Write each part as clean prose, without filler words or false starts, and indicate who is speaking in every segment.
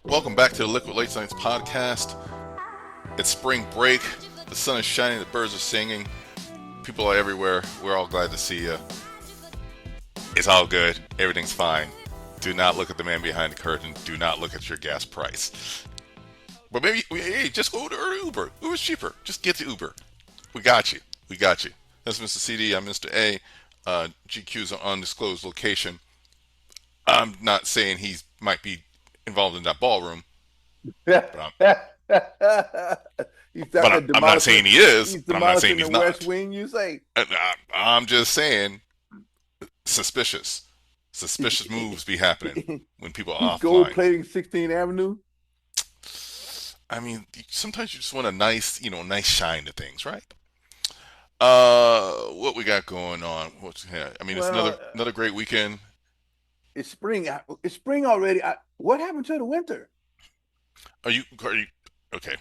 Speaker 1: Welcome back to the Liquid Late Nights podcast. It's spring break. The sun is shining. The birds are singing. People are everywhere. We're all glad to see you. It's all good. Everything's fine. Do not look at the man behind the curtain. Do not look at your gas price. But maybe, hey, just go to Uber. Uber's cheaper. Just get the Uber. We got you. We got you. That's Mr. CD. I'm Mr. A. GQ's an undisclosed location. I'm not saying he might be involved in that ballroom,
Speaker 2: He's
Speaker 1: but I'm,
Speaker 2: out there
Speaker 1: I'm not saying he is,
Speaker 2: he's
Speaker 1: but I'm not
Speaker 2: demolishing
Speaker 1: saying
Speaker 2: the
Speaker 1: he's
Speaker 2: West
Speaker 1: not.
Speaker 2: Wing, you say?
Speaker 1: I'm just saying suspicious. Suspicious moves be happening when people
Speaker 2: He's
Speaker 1: are
Speaker 2: gold
Speaker 1: offline.
Speaker 2: plating 16th Avenue.
Speaker 1: I mean, sometimes you just want a nice, nice shine to things, right? What we got going on? I mean, it's
Speaker 2: Well,
Speaker 1: another great weekend.
Speaker 2: it's spring. It's spring already. What happened to the winter?
Speaker 1: Are you okay?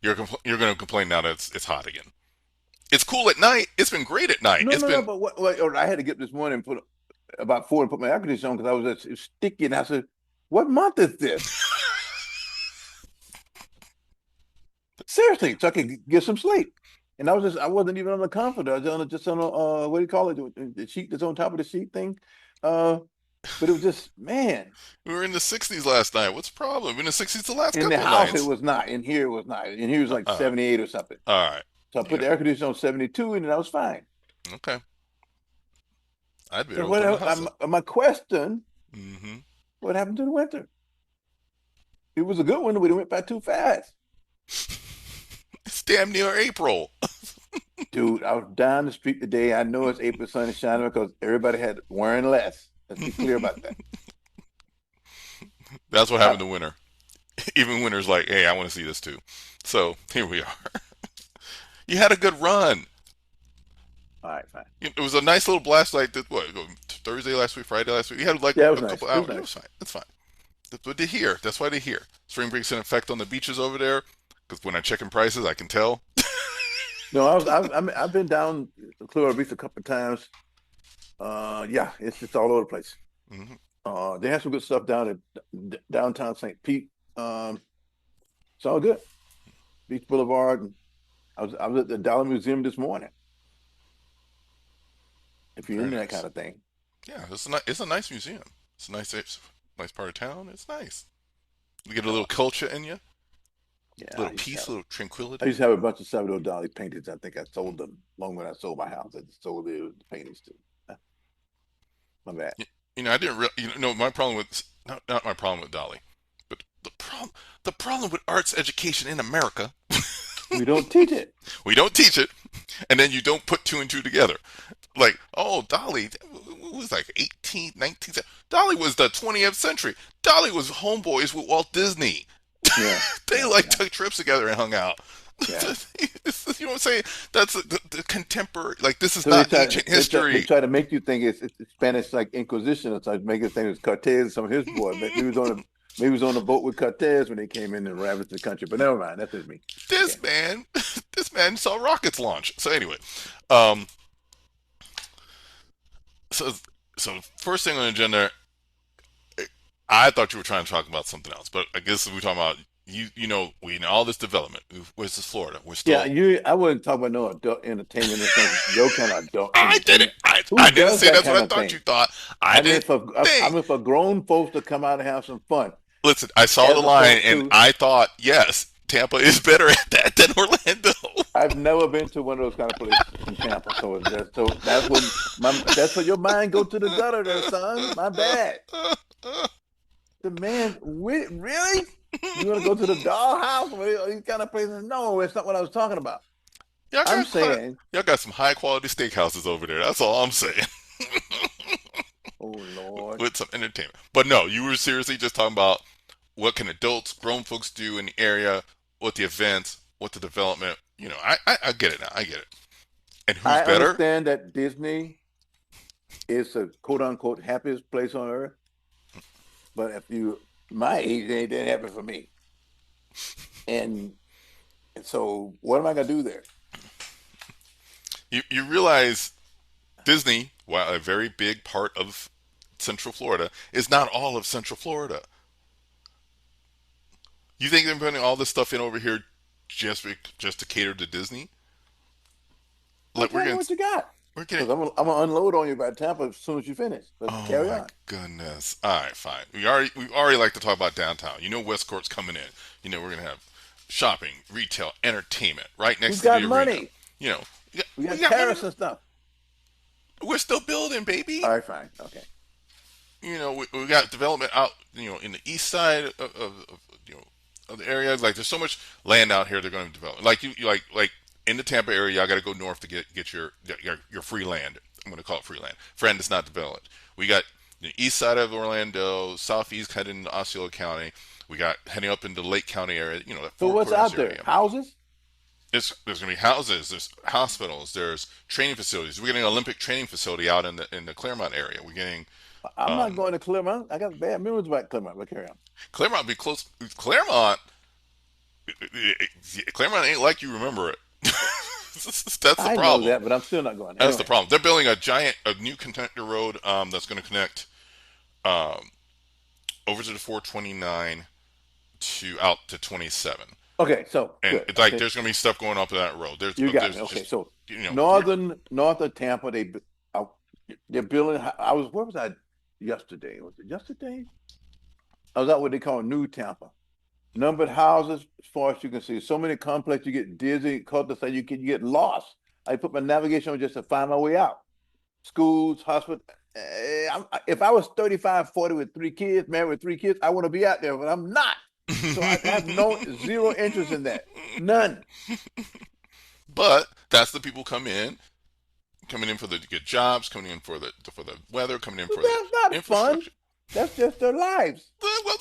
Speaker 1: You're going to complain now that it's hot again. It's cool at night. It's been great at night.
Speaker 2: No,
Speaker 1: It's
Speaker 2: no, no.
Speaker 1: been
Speaker 2: But I had to get up this morning and put about four and put my air conditioner on because it was sticky. And I said, "What month is this?" Seriously, so I could get some sleep. And I wasn't even on the comforter. I was just on a what do you call it? The sheet that's on top of the sheet thing. Uh, but it was just, man,
Speaker 1: we were in the 60s last night. What's the problem? We're in the 60s the last
Speaker 2: in the
Speaker 1: couple of
Speaker 2: house it
Speaker 1: nights.
Speaker 2: was not. In here it was not. In here it was like
Speaker 1: Uh,
Speaker 2: 78 or something.
Speaker 1: all right.
Speaker 2: So I put
Speaker 1: Yeah.
Speaker 2: the air conditioner on 72 and I was fine.
Speaker 1: Okay. I'd be
Speaker 2: So
Speaker 1: able to turn the house up.
Speaker 2: my question,
Speaker 1: Mm-hmm.
Speaker 2: what happened to the winter? It was a good one, but it went by too fast.
Speaker 1: It's damn near April.
Speaker 2: Dude, I was down the street today. I know it's April sun is shining because everybody had wearing less. Let's be clear about that.
Speaker 1: That's what
Speaker 2: I,
Speaker 1: happened to winter. Even winter's like, hey, I want to see this too. So here we are. You had a good run.
Speaker 2: all right, fine.
Speaker 1: It was a nice little blast like that. What, Thursday last week, Friday last week? You had like
Speaker 2: Yeah, it was
Speaker 1: a
Speaker 2: nice.
Speaker 1: couple
Speaker 2: It was
Speaker 1: hours. It was
Speaker 2: nice.
Speaker 1: fine. That's fine. That's what they hear. That's why they hear. Spring break's in effect on the beaches over there. Because when I check in prices, I can tell.
Speaker 2: No, I've been down Clear Beach a couple of times. Yeah, it's all over the place.
Speaker 1: Hmm.
Speaker 2: They have some good stuff down at downtown St. Pete. It's all good. Beach Boulevard. And I was at the Dollar Museum this morning. If you're
Speaker 1: Very
Speaker 2: into that kind
Speaker 1: nice.
Speaker 2: of thing,
Speaker 1: Yeah, it's a nice museum. It's a nice part of town. It's nice. You get a little
Speaker 2: so
Speaker 1: culture in you, a
Speaker 2: yeah,
Speaker 1: little peace, a little
Speaker 2: I
Speaker 1: tranquility.
Speaker 2: used to have a bunch of Salvador Dali paintings. I think I sold them long when I sold my house. I just sold the paintings too. My bad.
Speaker 1: I didn't. My problem with not my problem with Dolly, but the problem with arts education in America,
Speaker 2: We don't teach it.
Speaker 1: we don't teach it, and then you don't put two and two together. Like, oh, Dolly was like 18th, 19th. Dolly was the 20th century. Dolly was homeboys with Walt Disney.
Speaker 2: Yeah,
Speaker 1: They
Speaker 2: yeah,
Speaker 1: like
Speaker 2: yeah,
Speaker 1: took trips together and hung out.
Speaker 2: yeah.
Speaker 1: You know what I'm saying? That's the contemporary. Like, this is
Speaker 2: So they
Speaker 1: not
Speaker 2: try
Speaker 1: ancient
Speaker 2: they
Speaker 1: history.
Speaker 2: try to make you think it's Spanish like Inquisition, or something, make it think it's Cortez and some of his boys. Maybe he was on a boat with Cortez when they came in and ravaged the country. But never mind, that's just me. Okay.
Speaker 1: This man, this man saw rockets launch. So anyway, um, so so first thing on the agenda, I thought you were trying to talk about something else, but I guess we're talking about we know all this development. Where's this Florida? We're
Speaker 2: Yeah,
Speaker 1: still.
Speaker 2: I wouldn't talk about no adult entertainment or something. Your kind of adult
Speaker 1: I did it.
Speaker 2: entertainment.
Speaker 1: I
Speaker 2: Who
Speaker 1: didn't
Speaker 2: does
Speaker 1: say
Speaker 2: that
Speaker 1: that's what
Speaker 2: kind
Speaker 1: I
Speaker 2: of
Speaker 1: thought you
Speaker 2: thing?
Speaker 1: thought. I didn't
Speaker 2: I
Speaker 1: think.
Speaker 2: meant for grown folks to come out and have some fun,
Speaker 1: Listen, I saw the
Speaker 2: as
Speaker 1: line
Speaker 2: opposed
Speaker 1: and
Speaker 2: to
Speaker 1: I thought, yes, Tampa is better at that than Orlando.
Speaker 2: I've never been to one of those kind of places in Tampa. That's when your mind go to the gutter there, son. My bad. The man, really? You want to go to the dollhouse or these kind of places? No, it's not what I was talking about.
Speaker 1: y'all
Speaker 2: I'm
Speaker 1: got quite,
Speaker 2: saying,
Speaker 1: y'all got some high quality steakhouses over there. That's all I'm saying.
Speaker 2: oh Lord.
Speaker 1: With some entertainment. But no, you were seriously just talking about what can adults, grown folks do in the area, what the events, what the development. I get it now. I get it. And who's
Speaker 2: I
Speaker 1: better?
Speaker 2: understand that Disney is a quote unquote happiest place on earth, but if you my age, it ain't that happy for me. And, and so what am I gonna do there?
Speaker 1: You realize Disney, while a very big part of Central Florida, is not all of Central Florida. You think they're putting all this stuff in over here just to cater to Disney?
Speaker 2: Well,
Speaker 1: Like
Speaker 2: tell me what you got.
Speaker 1: we're getting.
Speaker 2: Because I'm gonna unload on you by Tampa as soon as you finish. But
Speaker 1: Oh
Speaker 2: carry
Speaker 1: my
Speaker 2: on.
Speaker 1: goodness! All right, fine. We already like to talk about downtown. You know, Westcourt's coming in. You know, we're gonna have shopping, retail, entertainment right
Speaker 2: We've
Speaker 1: next to
Speaker 2: got
Speaker 1: the arena.
Speaker 2: money.
Speaker 1: You know,
Speaker 2: We
Speaker 1: we
Speaker 2: got
Speaker 1: got money.
Speaker 2: tariffs and stuff.
Speaker 1: We're still building, baby.
Speaker 2: All right, fine. Okay.
Speaker 1: You know, we got development out. You know, in the east side of you know of the area. Like, there's so much land out here they're going to develop. Like you like in the Tampa area, I got to go north to get your free land. I'm going to call it free land. Friend, it's not developed. We got the east side of Orlando, southeast heading into Osceola County. We got heading up into Lake County area. You know, that
Speaker 2: So
Speaker 1: Four
Speaker 2: what's
Speaker 1: Corners
Speaker 2: out there?
Speaker 1: area.
Speaker 2: Houses?
Speaker 1: There's going to be houses, there's hospitals, there's training facilities. We're getting an Olympic training facility out in the Claremont area. We're getting
Speaker 2: I'm not
Speaker 1: um,
Speaker 2: going to Claremont. I got bad memories about Claremont. But carry on.
Speaker 1: Claremont be close. Claremont ain't like you remember it. That's the
Speaker 2: I know
Speaker 1: problem.
Speaker 2: that, but I'm still not going.
Speaker 1: That's the
Speaker 2: Anyway.
Speaker 1: problem. They're building a new connector road that's going to connect um, over to the 429 to out to 27.
Speaker 2: Okay, so
Speaker 1: And
Speaker 2: good.
Speaker 1: it's like
Speaker 2: Okay,
Speaker 1: there's going to be stuff going up that road.
Speaker 2: you got
Speaker 1: There's
Speaker 2: me. Okay,
Speaker 1: just
Speaker 2: so
Speaker 1: three.
Speaker 2: north of Tampa, uh, they're building. I was where was I yesterday? Was it yesterday? I was out what they call New Tampa. Numbered houses, as far as you can see. So many complex, you get dizzy. Cul-de-sac, you get lost. I put my navigation on just to find my way out. Schools, hospital. If I was 35, 40 with three kids, married with three kids, I want to be out there, but I'm not. So I have no zero interest in that. None.
Speaker 1: But that's the people coming in for the good jobs, coming in for the weather, coming in
Speaker 2: But
Speaker 1: for the
Speaker 2: that's not fun.
Speaker 1: infrastructure.
Speaker 2: That's just their lives.
Speaker 1: Well,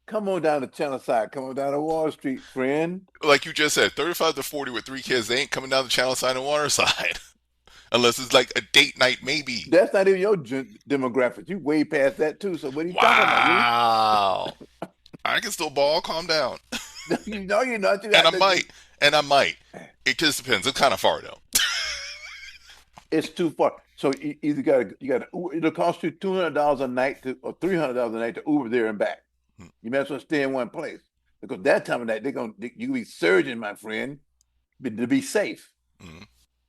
Speaker 2: Come on down to Channel Side. Come on down to Wall Street, friend.
Speaker 1: like you just said, 35 to 40 with three kids, they ain't coming down the channel side and water side. Unless it's like a date night, maybe.
Speaker 2: That's not even your demographic. You way past that too. So what are you talking about? You
Speaker 1: Wow. I can still ball, calm down.
Speaker 2: you know you're not. You
Speaker 1: And
Speaker 2: got
Speaker 1: I
Speaker 2: to.
Speaker 1: might. And I might. It just depends. It's kind of far, though.
Speaker 2: It's too far. So you either got to. It'll cost you $200 a night to, or $300 a night to Uber there and back. You may as well stay in one place because that time of night you be surging, my friend, to be safe,
Speaker 1: Mm-hmm.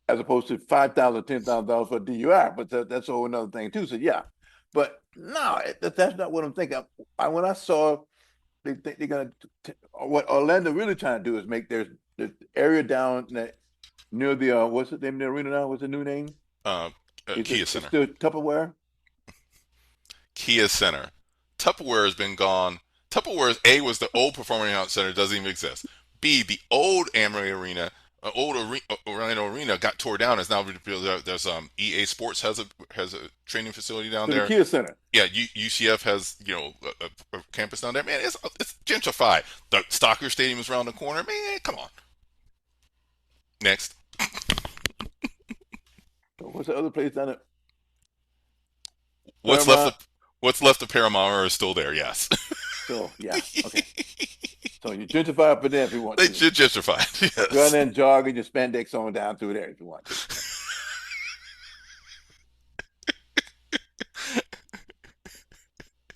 Speaker 2: as opposed to $5,000, $10,000 for a DUI. But that's a whole another thing too. So yeah, but no, that's not what I'm thinking. When I saw they think they're gonna what Orlando really trying to do is make their area down near the what's the name of the arena now? What's the new name?
Speaker 1: Uh,
Speaker 2: Is
Speaker 1: Kia
Speaker 2: it
Speaker 1: Center.
Speaker 2: still Tupperware?
Speaker 1: Kia Center. Tupperware has been gone. Tupperware's A was the old Performing Arts Center, doesn't even exist. B, the old Amory Arena, Orlando Arena got tore down. Is now rebuilt. There's EA Sports has a training facility down
Speaker 2: To the
Speaker 1: there.
Speaker 2: Kia Center.
Speaker 1: Yeah, UCF has a campus down there. Man, it's gentrified. The Stalker Stadium is around the corner. Man, come on. Next,
Speaker 2: So what's the other place down there?
Speaker 1: what's left
Speaker 2: Paramount.
Speaker 1: of what's left of Paramount is still there. Yes,
Speaker 2: So yeah, okay. So you gentrify up in there if you want
Speaker 1: they
Speaker 2: to.
Speaker 1: gentrified.
Speaker 2: Go out
Speaker 1: Yes.
Speaker 2: there and jog and your spandex on down through there if you want to.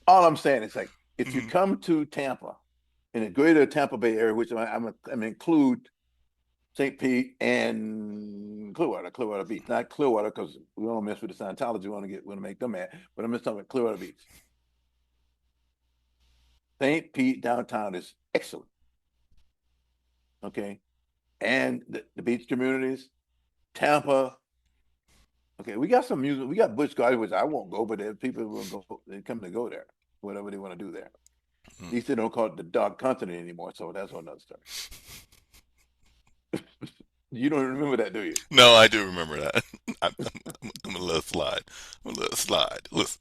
Speaker 2: All I'm saying is like if you
Speaker 1: Mhm.
Speaker 2: come to Tampa in the greater Tampa Bay area, which I'm include St. Pete and Clearwater Beach, not Clearwater because we don't mess with the Scientology. We want to make them mad, but I'm just talking about Clearwater Beach. St. Pete downtown is excellent. Okay, and the beach communities, Tampa. Okay, we got some music. We got Busch Gardens, which I won't go, but there's people who will go. They come to go there, whatever they want to do there. At least they don't call it the Dog Continent anymore, so that's another story. You don't remember that, do you?
Speaker 1: No, I do remember that. I'm gonna let it slide. I'm gonna let it slide. Listen.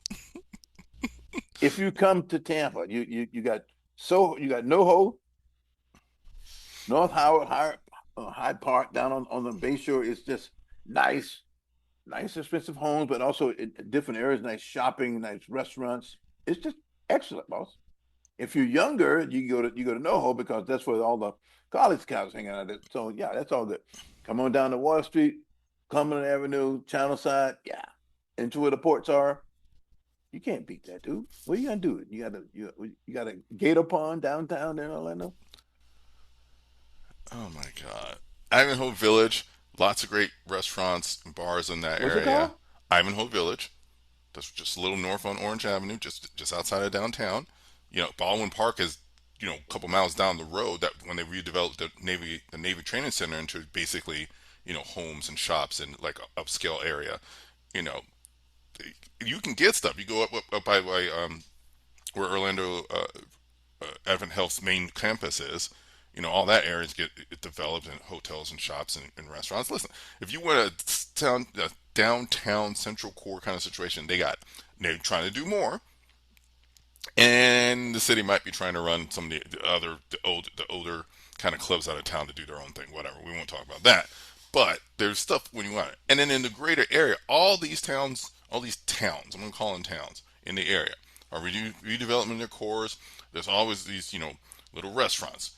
Speaker 2: If you come to Tampa, you got NoHo, North Howard, Hyde Park down on the Bay Shore is just nice, nice expensive homes, but also in different areas, nice shopping, nice restaurants. It's just excellent, boss. If you're younger, you go to NoHo because that's where all the college scouts hang out. So yeah, that's all good. Come on down to Wall Street, Cumberland Avenue, Channel Side, yeah, into where the ports are. You can't beat that, dude. What are you gonna do? You got a gator pond downtown there in Orlando.
Speaker 1: Oh my God. Ivanhoe Village, lots of great restaurants and bars in that
Speaker 2: What's it
Speaker 1: area.
Speaker 2: called?
Speaker 1: Ivanhoe Village, that's just a little north on Orange Avenue, just outside of downtown. Baldwin Park is a couple miles down the road. That when they redeveloped the Navy Training Center into basically homes and shops and like a upscale area. You know, you can get stuff. You go up by where Orlando Advent Health's main campus is. All that areas get developed in hotels and shops and restaurants. Listen, if you want a downtown central core kind of situation, they're trying to do more, and the city might be trying to run some of the older kind of clubs out of town to do their own thing. Whatever, we won't talk about that. But there's stuff when you want it, and then in the greater area, all these towns, I'm gonna call them towns in the area, are redeveloping their cores. There's always these little restaurants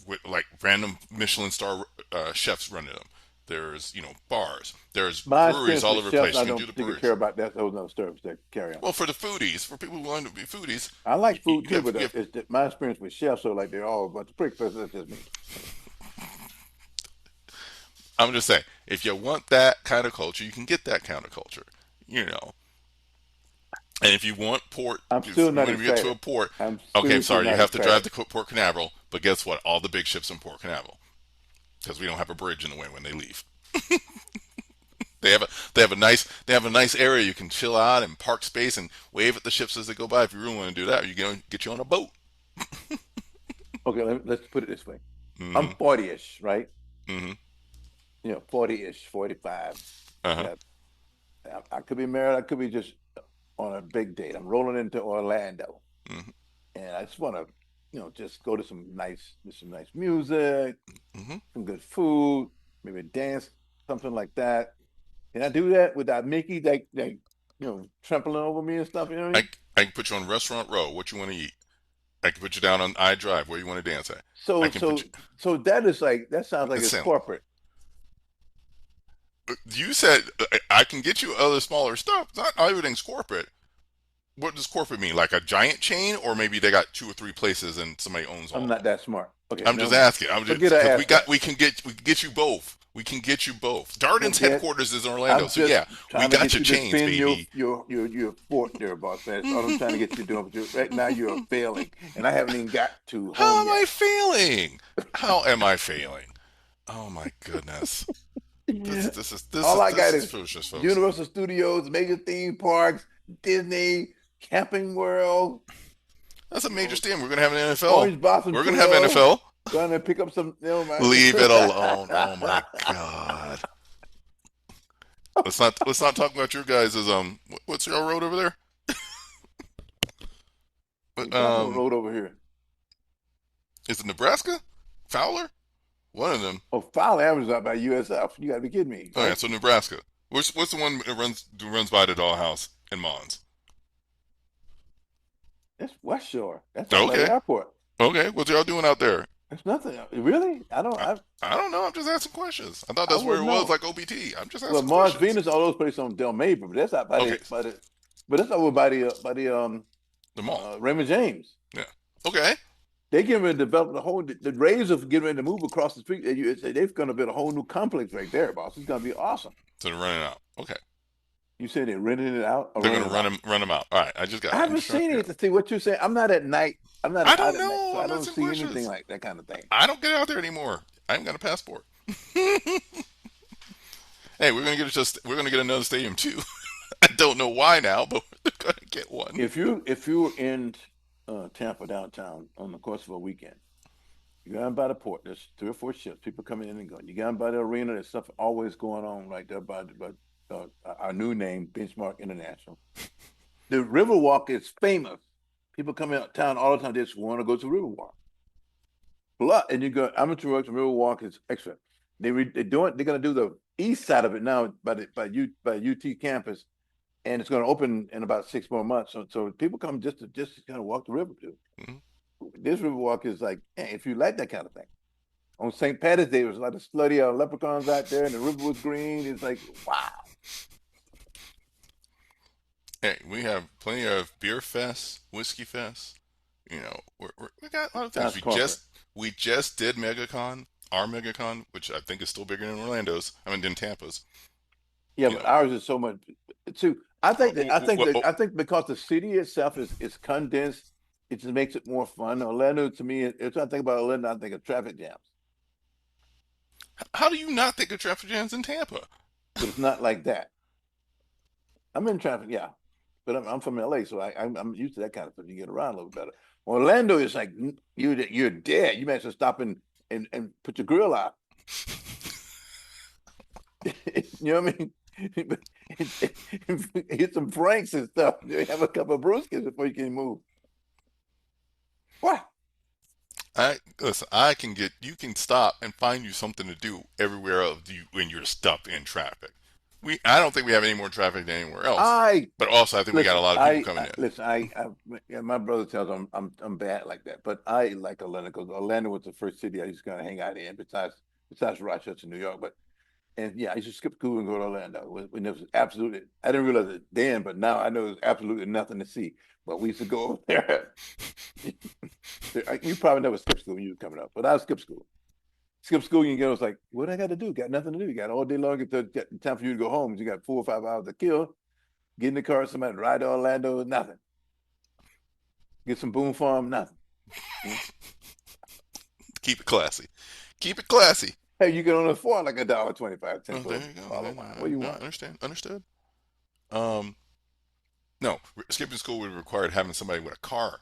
Speaker 1: with like random Michelin star chefs running them. There's bars. There's
Speaker 2: My
Speaker 1: breweries
Speaker 2: experience
Speaker 1: all
Speaker 2: with
Speaker 1: over the
Speaker 2: chefs,
Speaker 1: place.
Speaker 2: I
Speaker 1: You can do
Speaker 2: don't
Speaker 1: the
Speaker 2: particularly
Speaker 1: breweries.
Speaker 2: care about that. Those other stories that carry on.
Speaker 1: Well, for the foodies, for people who want to be foodies,
Speaker 2: I
Speaker 1: you,
Speaker 2: like
Speaker 1: you
Speaker 2: food too,
Speaker 1: have,
Speaker 2: but
Speaker 1: you have,
Speaker 2: it's my experience with chefs are like they're all a bunch of pricks. That's just me.
Speaker 1: I'm just saying, if you want that kind of culture, you can get that kind of culture. You know, and if you want port,
Speaker 2: I'm
Speaker 1: if
Speaker 2: still
Speaker 1: you
Speaker 2: not
Speaker 1: want to get to a
Speaker 2: excited.
Speaker 1: port,
Speaker 2: I'm
Speaker 1: okay, I'm
Speaker 2: seriously
Speaker 1: sorry, you
Speaker 2: not
Speaker 1: have to drive
Speaker 2: excited.
Speaker 1: to Port Canaveral. But guess what? All the big ships in Port Canaveral because we don't have a bridge in the way when they leave. They have a nice area you can chill out and park space and wave at the ships as they go by. If you really want to do that, you get you on a boat.
Speaker 2: Okay, let's put it this way. I'm
Speaker 1: Mm-hmm.
Speaker 2: 40-ish, right?
Speaker 1: Mm-hmm.
Speaker 2: 40-ish, 45.
Speaker 1: Uh-huh.
Speaker 2: Yeah, I could be married. I could be just on a big date. I'm rolling into Orlando,
Speaker 1: Mm-hmm.
Speaker 2: and I just want to, just go to some nice music,
Speaker 1: Mm-hmm.
Speaker 2: some good food, maybe dance, something like that. Can I do that without Mickey trampling over me and stuff? You know what I
Speaker 1: I
Speaker 2: mean?
Speaker 1: I can put you on Restaurant Row. What you want to eat? I can put you down on I Drive. Where you want to dance at? I
Speaker 2: So
Speaker 1: can put
Speaker 2: so
Speaker 1: you.
Speaker 2: so that is like that sounds like it's
Speaker 1: Listen,
Speaker 2: corporate.
Speaker 1: you said I can get you other smaller stuff. Not everything's corporate. What does corporate mean? Like a giant chain, or maybe they got two or three places and somebody owns
Speaker 2: I'm
Speaker 1: all of
Speaker 2: not
Speaker 1: them?
Speaker 2: that smart. Okay,
Speaker 1: I'm
Speaker 2: never
Speaker 1: just
Speaker 2: mind.
Speaker 1: asking. I'm just
Speaker 2: Forget I
Speaker 1: because
Speaker 2: asked that.
Speaker 1: we can get you both. We can get you both. Darden's
Speaker 2: Forget.
Speaker 1: headquarters is in Orlando,
Speaker 2: I'm
Speaker 1: so
Speaker 2: just
Speaker 1: yeah, we
Speaker 2: trying to
Speaker 1: got
Speaker 2: get
Speaker 1: your
Speaker 2: you to
Speaker 1: chains,
Speaker 2: spin your
Speaker 1: baby.
Speaker 2: your your your fort there, boss man. That's all I'm trying to get you doing. But right now you're failing, and I haven't even got to
Speaker 1: How
Speaker 2: home
Speaker 1: am I
Speaker 2: yet.
Speaker 1: failing? How am I failing? Oh my goodness. This
Speaker 2: Yeah.
Speaker 1: this is this
Speaker 2: All
Speaker 1: is
Speaker 2: I
Speaker 1: this
Speaker 2: got
Speaker 1: is
Speaker 2: is
Speaker 1: foolishness, folks.
Speaker 2: Universal Studios, major theme parks, Disney, Camping World,
Speaker 1: That's a
Speaker 2: you
Speaker 1: major
Speaker 2: know,
Speaker 1: stand. We're gonna have an NFL.
Speaker 2: Orange Blossom
Speaker 1: We're gonna have
Speaker 2: Trio.
Speaker 1: NFL.
Speaker 2: Going to pick up some, my.
Speaker 1: Leave it alone. Oh my god. Let's not talk about your guys' what's your road over there?
Speaker 2: You talking about
Speaker 1: Um
Speaker 2: road over here?
Speaker 1: is it Nebraska? Fowler? One of them.
Speaker 2: Oh, File Avenue out by USF. You got to be kidding me,
Speaker 1: Oh yeah,
Speaker 2: right?
Speaker 1: so Nebraska. What's the one that runs by the dollhouse in Mons?
Speaker 2: That's West Shore. That's out by the
Speaker 1: Okay.
Speaker 2: airport.
Speaker 1: Okay. What y'all doing out there?
Speaker 2: That's nothing. Really? I don't.
Speaker 1: I, I don't know. I'm just asking questions. I thought
Speaker 2: I
Speaker 1: that's where it
Speaker 2: wouldn't
Speaker 1: was,
Speaker 2: know.
Speaker 1: like OBT. I'm just
Speaker 2: Well,
Speaker 1: asking
Speaker 2: Mars
Speaker 1: questions.
Speaker 2: Venus, all those places on Del May, but that's out
Speaker 1: Okay.
Speaker 2: but that's over by the
Speaker 1: The mall.
Speaker 2: Raymond James.
Speaker 1: Yeah. Okay.
Speaker 2: They getting ready to develop the Rays are getting ready to move across the street. They're going to build a whole new complex right there, boss. It's going to be awesome.
Speaker 1: So they're running out. Okay.
Speaker 2: You said they're renting it out or
Speaker 1: They're
Speaker 2: running
Speaker 1: gonna
Speaker 2: it
Speaker 1: run
Speaker 2: out?
Speaker 1: him out. All right. I just got
Speaker 2: I
Speaker 1: it. I'm
Speaker 2: haven't
Speaker 1: just trying to
Speaker 2: seen
Speaker 1: figure
Speaker 2: it
Speaker 1: out.
Speaker 2: to see what you're saying. I'm not at night. I'm not
Speaker 1: I
Speaker 2: out
Speaker 1: don't
Speaker 2: at night,
Speaker 1: know.
Speaker 2: so I
Speaker 1: I'm
Speaker 2: don't
Speaker 1: asking
Speaker 2: see anything
Speaker 1: questions.
Speaker 2: like that kind of thing.
Speaker 1: I don't get out there anymore. I haven't got a passport. Hey, we're gonna get another stadium too. I don't know why now, but we're gonna get one.
Speaker 2: If you were in Tampa downtown on the course of a weekend, you got by the port. There's three or four ships. People coming in and going. You got by the arena. There's stuff always going on right there by our new name, Benchmark International. The Riverwalk is famous. People come out town all the time. They just want to go to Riverwalk. And you go amateur works and Riverwalk is extra. They're doing. They're going to do the east side of it now by UT campus, and it's going to open in about 6 more months. So people come just to kind of walk the river too.
Speaker 1: Mhm.
Speaker 2: This Riverwalk is like, hey, if you like that kind of thing. On St. Patrick's Day, there was a lot of slutty leprechauns out there, and the river was green. It's like, wow.
Speaker 1: Hey, we have plenty of beer fests, whiskey fests. We got a lot of things.
Speaker 2: That's corporate.
Speaker 1: We just did Megacon, our Megacon, which I think is still bigger than Orlando's. I mean, than Tampa's.
Speaker 2: Yeah,
Speaker 1: You
Speaker 2: but
Speaker 1: know,
Speaker 2: ours is so much too.
Speaker 1: oh,
Speaker 2: I think because the city itself is condensed, it just makes it more fun. Orlando to me, if I think about Orlando, I think of traffic jams,
Speaker 1: how do you not think of traffic jams in Tampa?
Speaker 2: but it's not like that. I'm in traffic, yeah, but I'm from LA, so I'm used to that kind of stuff. You get around a little better. Orlando is like you're dead. You might as well stop and put your grill out. You know what I mean? Hit some franks and stuff. Have a couple of brewskis before you can move. What?
Speaker 1: I listen. I can get you can stop and find you something to do everywhere else when you're stuck in traffic. I don't think we have any more traffic than anywhere else,
Speaker 2: I
Speaker 1: but also I think we got a
Speaker 2: listen.
Speaker 1: lot of people coming in.
Speaker 2: Listen. Yeah, my brother tells me I'm bad like that, but I like Orlando because Orlando was the first city I used to kind of hang out in. Besides Rochester, New York, but and yeah, I used to skip school and go to Orlando when there was absolutely. I didn't realize it then, but now I know there's absolutely nothing to see. But we used to go over there. You probably never skipped school when you were coming up, but I skipped school. Skip school, you get. It's like, what I got to do? Got nothing to do. You got all day long. Get time for you to go home. You got 4 or 5 hours to kill. Get in the car, somebody ride to Orlando, nothing. Get some Boom Farm, nothing. Hmm?
Speaker 1: Keep it classy. Keep it classy.
Speaker 2: Hey, you get on the floor like $1.25, 10
Speaker 1: Oh,
Speaker 2: for
Speaker 1: there
Speaker 2: a
Speaker 1: you go.
Speaker 2: bottle of wine. What do you
Speaker 1: No,
Speaker 2: want?
Speaker 1: understand. Understood. Um, no, skipping school would have required having somebody with a car.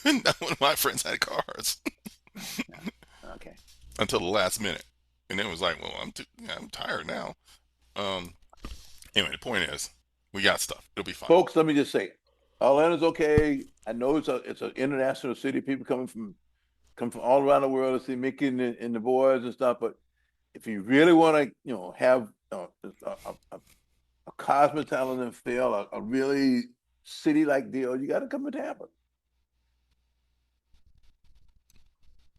Speaker 1: Not one of my friends had cars
Speaker 2: Yeah. Okay.
Speaker 1: until the last minute, and then it was like, well, I'm tired now. Um, anyway, the point is, we got stuff. It'll be fine.
Speaker 2: Folks, let me just say, Orlando's okay. I know it's an international city. People come from all around the world to see Mickey and the boys and stuff. But if you really want to, have a cosmopolitan feel, a really city-like deal, you got to come to Tampa.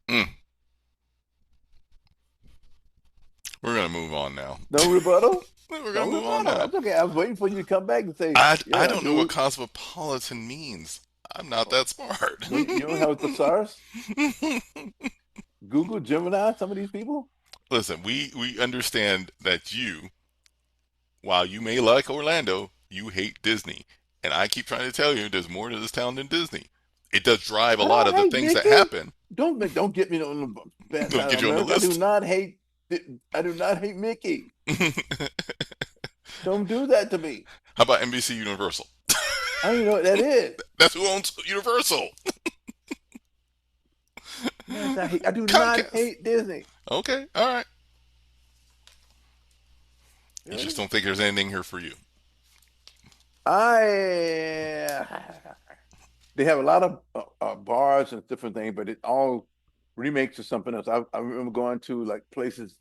Speaker 1: Mm, we're gonna move on now.
Speaker 2: No rebuttal?
Speaker 1: We're gonna
Speaker 2: No
Speaker 1: move on
Speaker 2: rebuttal.
Speaker 1: now.
Speaker 2: That's okay. I was waiting for you to come back and say,
Speaker 1: I
Speaker 2: yeah,
Speaker 1: don't know what
Speaker 2: dude.
Speaker 1: cosmopolitan means. I'm not
Speaker 2: Oh,
Speaker 1: that smart.
Speaker 2: you don't have a thesaurus? Google, Gemini, some of these people?
Speaker 1: Listen, we understand that while you may like Orlando, you hate Disney. And I keep trying to tell you there's more to this town than Disney. It does drive a
Speaker 2: I
Speaker 1: lot
Speaker 2: don't
Speaker 1: of the
Speaker 2: hate
Speaker 1: things that
Speaker 2: Mickey.
Speaker 1: happen.
Speaker 2: Don't get me on the bad
Speaker 1: Don't
Speaker 2: side
Speaker 1: get
Speaker 2: of
Speaker 1: you on the
Speaker 2: America.
Speaker 1: list.
Speaker 2: I do not hate Mickey.
Speaker 1: How
Speaker 2: Don't do that to me.
Speaker 1: about NBC Universal?
Speaker 2: I don't even know what that is.
Speaker 1: That's who owns Universal.
Speaker 2: Yes, I do not
Speaker 1: Comcast.
Speaker 2: hate Disney.
Speaker 1: Okay, all right. You just
Speaker 2: Really?
Speaker 1: don't think there's anything here for you.
Speaker 2: I they have a lot of bars and different things, but it all remakes of something else. I remember going to like places.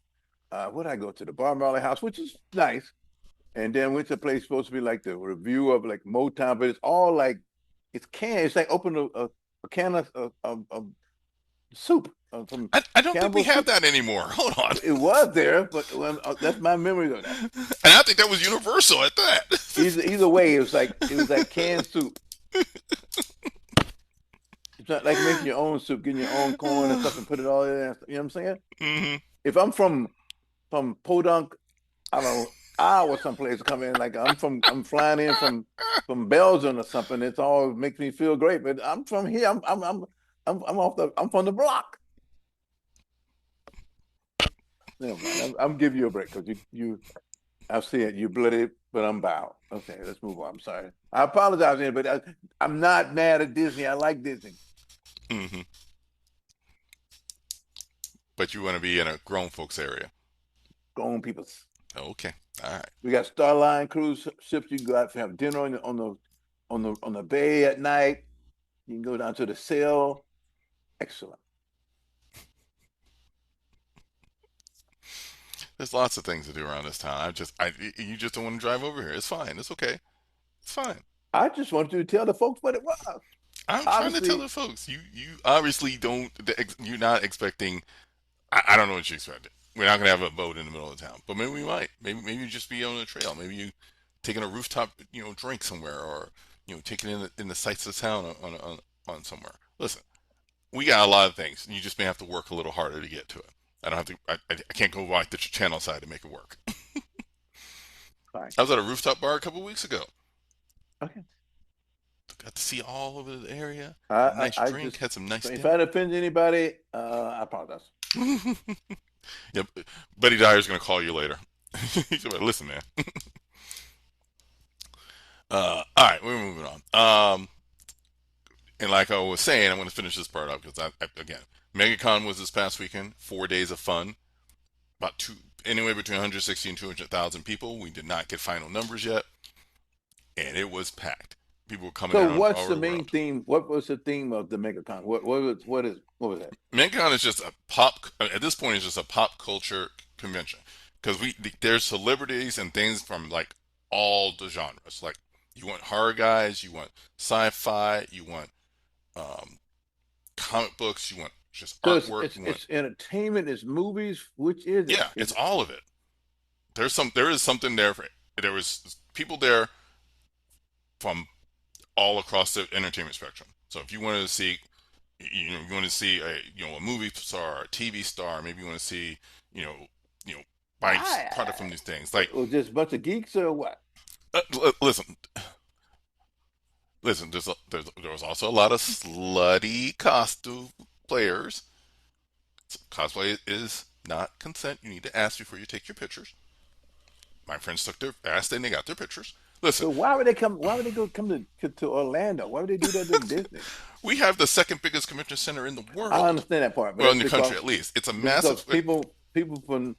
Speaker 2: What did I go to? The Bar Marley House, which is nice, and then went to a place supposed to be like the review of like Motown, but it's all like it's canned. It's like open a can of soup from
Speaker 1: I don't think we
Speaker 2: Campbell's
Speaker 1: have
Speaker 2: soup.
Speaker 1: that anymore. Hold on.
Speaker 2: It was there, but that's my memory of that.
Speaker 1: And I think that was Universal at that.
Speaker 2: Either way, it was like canned soup. It's not like making your own soup, getting your own corn and stuff and put it all in there. You know what I'm saying?
Speaker 1: Hmm.
Speaker 2: If I'm from Podunk, I don't know, Iowa someplace come in, like I'm flying in from Belgium or something, it's all makes me feel great. But I'm from here. I'm from the block. Never mind. I'm giving you a break because I see it. You bloody, but I'm bowed. Okay, let's move on. I'm sorry. I apologize, Ian, but I'm not mad at Disney. I like Disney.
Speaker 1: Hmm. But you want to be in a grown folks area.
Speaker 2: Grown people.
Speaker 1: Okay. All right.
Speaker 2: We got Starline cruise ships. You can go out and have dinner on the bay at night. You can go down to the sail. Excellent.
Speaker 1: There's lots of things to do around this town. You just don't want to drive over here. It's fine. It's okay. It's fine.
Speaker 2: I just wanted you to tell the folks what it was.
Speaker 1: I'm trying to tell
Speaker 2: Obviously,
Speaker 1: the folks. You obviously don't. You're not expecting. I don't know what you expected. We're not gonna have a boat in the middle of town, but maybe we might. Maybe you just be on the trail. Maybe you taking a rooftop, drink somewhere, or taking in the sights of town on somewhere. Listen, we got a lot of things. You just may have to work a little harder to get to it. I don't have to. I can't go right the channel side to make it work.
Speaker 2: Fine.
Speaker 1: I was at a rooftop bar a couple weeks ago.
Speaker 2: Okay.
Speaker 1: Got to see all over the area.
Speaker 2: I,
Speaker 1: Had a nice
Speaker 2: I
Speaker 1: drink.
Speaker 2: just,
Speaker 1: Had some nice
Speaker 2: if
Speaker 1: dinner.
Speaker 2: I offend anybody, I apologize.
Speaker 1: Yep. Buddy Dyer's gonna call you later. He's gonna listen, man. All right, we're moving on. And like I was saying, I'm going to finish this part up because again, Megacon was this past weekend. 4 days of fun. About anywhere between 160 and 200,000 people. We did not get final numbers yet, and it was packed. People were coming
Speaker 2: So
Speaker 1: in
Speaker 2: what's
Speaker 1: all
Speaker 2: the main
Speaker 1: around.
Speaker 2: theme? What was the theme of the MegaCon? What was that?
Speaker 1: Megacon is just a pop. At this point, it's just a pop culture convention because there's celebrities and things from like all the genres. Like you want horror guys, you want sci-fi, you want um, comic books, you want just
Speaker 2: So
Speaker 1: artwork, you want
Speaker 2: it's entertainment, it's movies. Which is it?
Speaker 1: yeah, it's all of it. There is something there for there was people there from all across the entertainment spectrum. So if you wanted to see you want to see a movie star, a TV star, maybe you want to see you know you know buy product from these things. Like
Speaker 2: was just a bunch of geeks or what?
Speaker 1: listen, there was also a lot of slutty costume players. Cosplay is not consent. You need to ask before you take your pictures. My friends took their asked and they got their pictures. Listen,
Speaker 2: So why would they come? Why would they come to Orlando? Why would they do that in Disney?
Speaker 1: we have the second biggest convention center in the
Speaker 2: I
Speaker 1: world.
Speaker 2: understand that part, but
Speaker 1: Well, in
Speaker 2: that's
Speaker 1: the country at least. It's a
Speaker 2: because
Speaker 1: massive.
Speaker 2: people from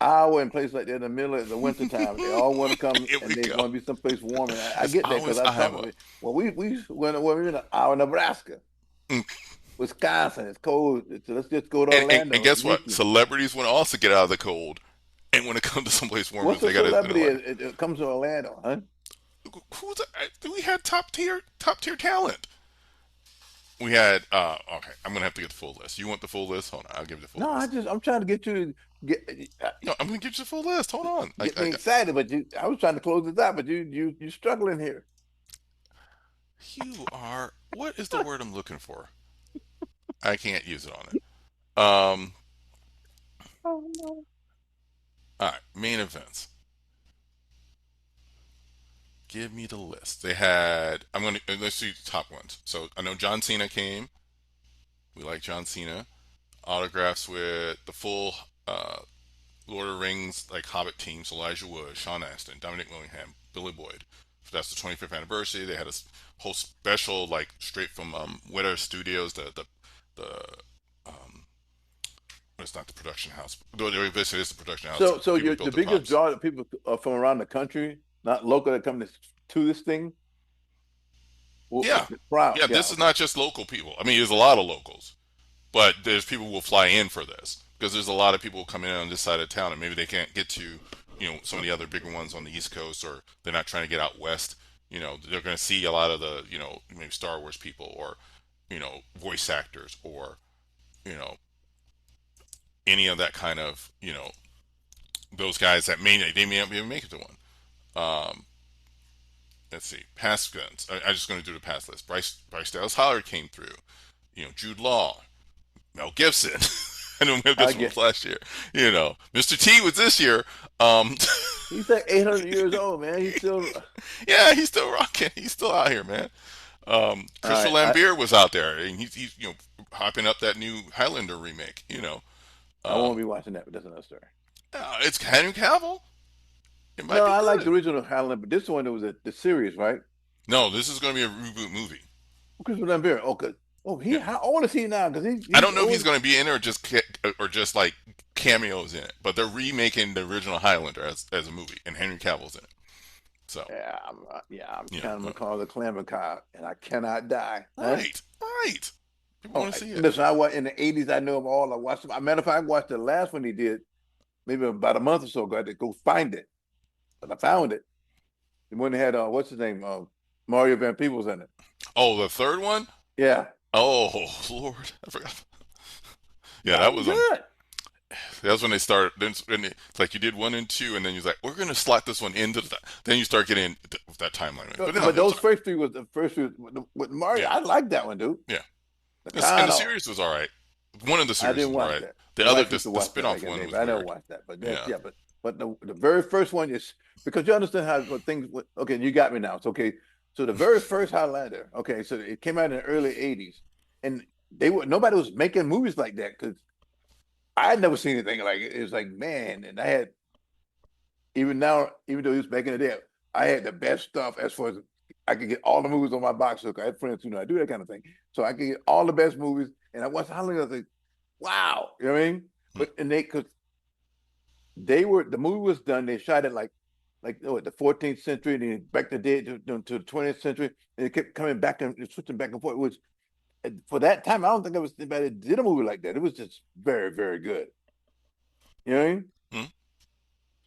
Speaker 2: Iowa and places like that in the middle of the winter time, they all want to come
Speaker 1: Here
Speaker 2: and
Speaker 1: we
Speaker 2: they
Speaker 1: go.
Speaker 2: want to be someplace warm. And I
Speaker 1: As
Speaker 2: get that because
Speaker 1: always,
Speaker 2: I
Speaker 1: Iowa.
Speaker 2: talk. Well, we were in Iowa, Nebraska,
Speaker 1: Mm.
Speaker 2: Wisconsin. It's cold, so let's just go to
Speaker 1: And
Speaker 2: Orlando.
Speaker 1: guess what?
Speaker 2: Nikki.
Speaker 1: Celebrities want to also get out of the cold. And when it comes to someplace warm,
Speaker 2: What's a
Speaker 1: they got to.
Speaker 2: celebrity?
Speaker 1: Like,
Speaker 2: It comes to Orlando, huh?
Speaker 1: we had top tier talent. We had okay. I'm gonna have to get the full list. You want the full list? Hold on, I'll give you the full
Speaker 2: No,
Speaker 1: list.
Speaker 2: I'm trying to get you to
Speaker 1: No, I'm gonna get you the full list. Hold on.
Speaker 2: get me excited, but I was trying to close this out, but you struggling here.
Speaker 1: You are. What is the word I'm looking for? I can't use it on it. Um.
Speaker 2: Oh no.
Speaker 1: All right. Main events. Give me the list. They had. I'm gonna let's do the top ones. So I know John Cena came. We like John Cena. Autographs with the full Lord of the Rings like Hobbit teams: Elijah Wood, Sean Astin, Dominic Willingham, Billy Boyd. So that's the 25th anniversary. They had a whole special like straight from Weta Studios, the um, it's not the production house. Though this is the production house.
Speaker 2: So
Speaker 1: People
Speaker 2: you're
Speaker 1: built
Speaker 2: the
Speaker 1: the
Speaker 2: biggest
Speaker 1: props.
Speaker 2: draw of people from around the country, not local, that come to this thing. Well,
Speaker 1: Yeah,
Speaker 2: proud,
Speaker 1: yeah.
Speaker 2: yeah.
Speaker 1: This is
Speaker 2: Okay.
Speaker 1: not just local people. I mean, there's a lot of locals, but there's people who will fly in for this because there's a lot of people coming in on this side of town, and maybe they can't get to some of the other bigger ones on the East Coast, or they're not trying to get out west. They're going to see a lot of the maybe Star Wars people, or voice actors, or you know any of that kind of those guys that they may not be able to make it to one. Um, let's see, past guns. I'm just going to do the past list. Bryce Dallas Howard came through. Jude Law, Mel Gibson. I know Mel
Speaker 2: I
Speaker 1: Gibson was
Speaker 2: get.
Speaker 1: last year. Mr. T was this year. Um,
Speaker 2: He's like 800 years old, man. He's still.
Speaker 1: yeah, he's still rocking. He's still out here, man.
Speaker 2: All
Speaker 1: Christopher
Speaker 2: right.
Speaker 1: Lambert was out there, and he's hopping up that new Highlander remake.
Speaker 2: I won't
Speaker 1: Um,
Speaker 2: be watching that, but that's another story.
Speaker 1: it's Henry Cavill. It might
Speaker 2: No,
Speaker 1: be
Speaker 2: I like the
Speaker 1: good.
Speaker 2: original Highlander, but this one it was the series, right?
Speaker 1: No, this is going to be a reboot movie.
Speaker 2: Christopher Lambert. Okay. Oh,
Speaker 1: Yeah.
Speaker 2: how old is he now? Because
Speaker 1: I
Speaker 2: he's
Speaker 1: don't know if he's
Speaker 2: old.
Speaker 1: going to be in it or just like cameos in it, but they're remaking the original Highlander as a movie, and Henry Cavill's in it. So
Speaker 2: I'm
Speaker 1: yeah,
Speaker 2: kind of McCall the Clamor car, and I cannot die. Huh?
Speaker 1: right, right. People
Speaker 2: Oh,
Speaker 1: want to see it.
Speaker 2: listen, I was in the '80s. I know them all. I watched them. As a matter of fact, I watched the last one he did maybe about a month or so ago. I had to go find it, but I found it. The one that had what's his name? Mario Van Peebles in it.
Speaker 1: Oh, the third one.
Speaker 2: Yeah,
Speaker 1: Oh Lord, I forgot. Yeah,
Speaker 2: that
Speaker 1: that
Speaker 2: was
Speaker 1: was
Speaker 2: good.
Speaker 1: That's when they start. Then it's like you did one and two, and then you're like, we're gonna slot this one into the. Then you start getting with that timeline. But no,
Speaker 2: But
Speaker 1: it was
Speaker 2: those first three was the first three with Mario.
Speaker 1: yeah,
Speaker 2: I like that one, dude.
Speaker 1: yeah.
Speaker 2: The
Speaker 1: And the
Speaker 2: Kano.
Speaker 1: series was all right. One of the
Speaker 2: I
Speaker 1: series
Speaker 2: didn't
Speaker 1: was all
Speaker 2: watch
Speaker 1: right.
Speaker 2: that.
Speaker 1: The
Speaker 2: My
Speaker 1: other,
Speaker 2: wife used to
Speaker 1: the
Speaker 2: watch that
Speaker 1: spin-off
Speaker 2: back in the
Speaker 1: one
Speaker 2: day,
Speaker 1: was
Speaker 2: but I never
Speaker 1: weird.
Speaker 2: watched that. But that's
Speaker 1: Yeah,
Speaker 2: yeah. But the very first one is because you understand how what things. Okay, you got me now. It's okay. So the very first Highlander. Okay, so it came out in the early '80s, and they were nobody was making movies like that because I had never seen anything like it. It was like man, and I had even now, even though it was back in the day, I had the best stuff as far as I could get all the movies on my box. So I had friends who know I do that kind of thing. So I could get all the best movies. And I watched Highlander. I was like, wow. You know what I mean?
Speaker 1: mm,
Speaker 2: But and because they were the movie was done, they shot it like oh, the 14th century, and then back the day to the 20th century, and it kept coming back and switching back and forth. It was for that time, I don't think it was anybody that did a movie like that. It was just very, very good. You know what I mean?
Speaker 1: mm,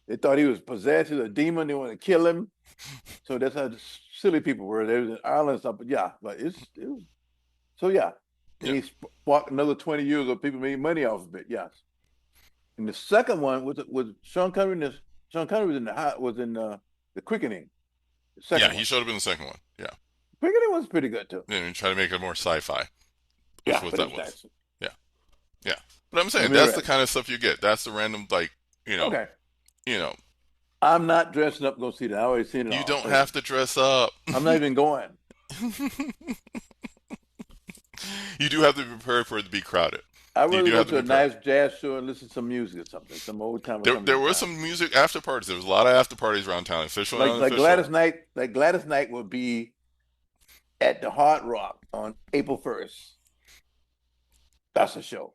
Speaker 2: They thought he was possessed with a demon. They want to kill him. So that's how silly people were. They was in Ireland and stuff. But yeah, but it was so yeah. And
Speaker 1: yeah,
Speaker 2: he sparked another 20 years of people making money off of it. Yes. And the second one was Sean Connery. Sean Connery was in the Quickening. The
Speaker 1: yeah.
Speaker 2: second
Speaker 1: He
Speaker 2: one.
Speaker 1: showed up in the second one. Yeah,
Speaker 2: Quickening was pretty good too.
Speaker 1: and try to make it more sci-fi. Is
Speaker 2: Yeah,
Speaker 1: what
Speaker 2: but it
Speaker 1: that
Speaker 2: was
Speaker 1: was.
Speaker 2: nice.
Speaker 1: Yeah, yeah. But I'm
Speaker 2: I
Speaker 1: saying
Speaker 2: remember
Speaker 1: that's the
Speaker 2: that.
Speaker 1: kind of stuff you get. That's the random like you know,
Speaker 2: Okay.
Speaker 1: you know.
Speaker 2: I'm not dressing up to go see that. I already seen it
Speaker 1: You
Speaker 2: all.
Speaker 1: don't have to dress up.
Speaker 2: I'm not even going.
Speaker 1: You do have to be prepared for it to be crowded.
Speaker 2: I'd
Speaker 1: You
Speaker 2: rather
Speaker 1: do
Speaker 2: go
Speaker 1: have to
Speaker 2: to
Speaker 1: be
Speaker 2: a
Speaker 1: prepared.
Speaker 2: nice jazz show and listen to some music or something, some old time or
Speaker 1: There
Speaker 2: something like
Speaker 1: was
Speaker 2: that.
Speaker 1: some music after parties. There was a lot of after parties around town, official and unofficial.
Speaker 2: Like Gladys Knight will be at the Hard Rock on April 1st. That's a show.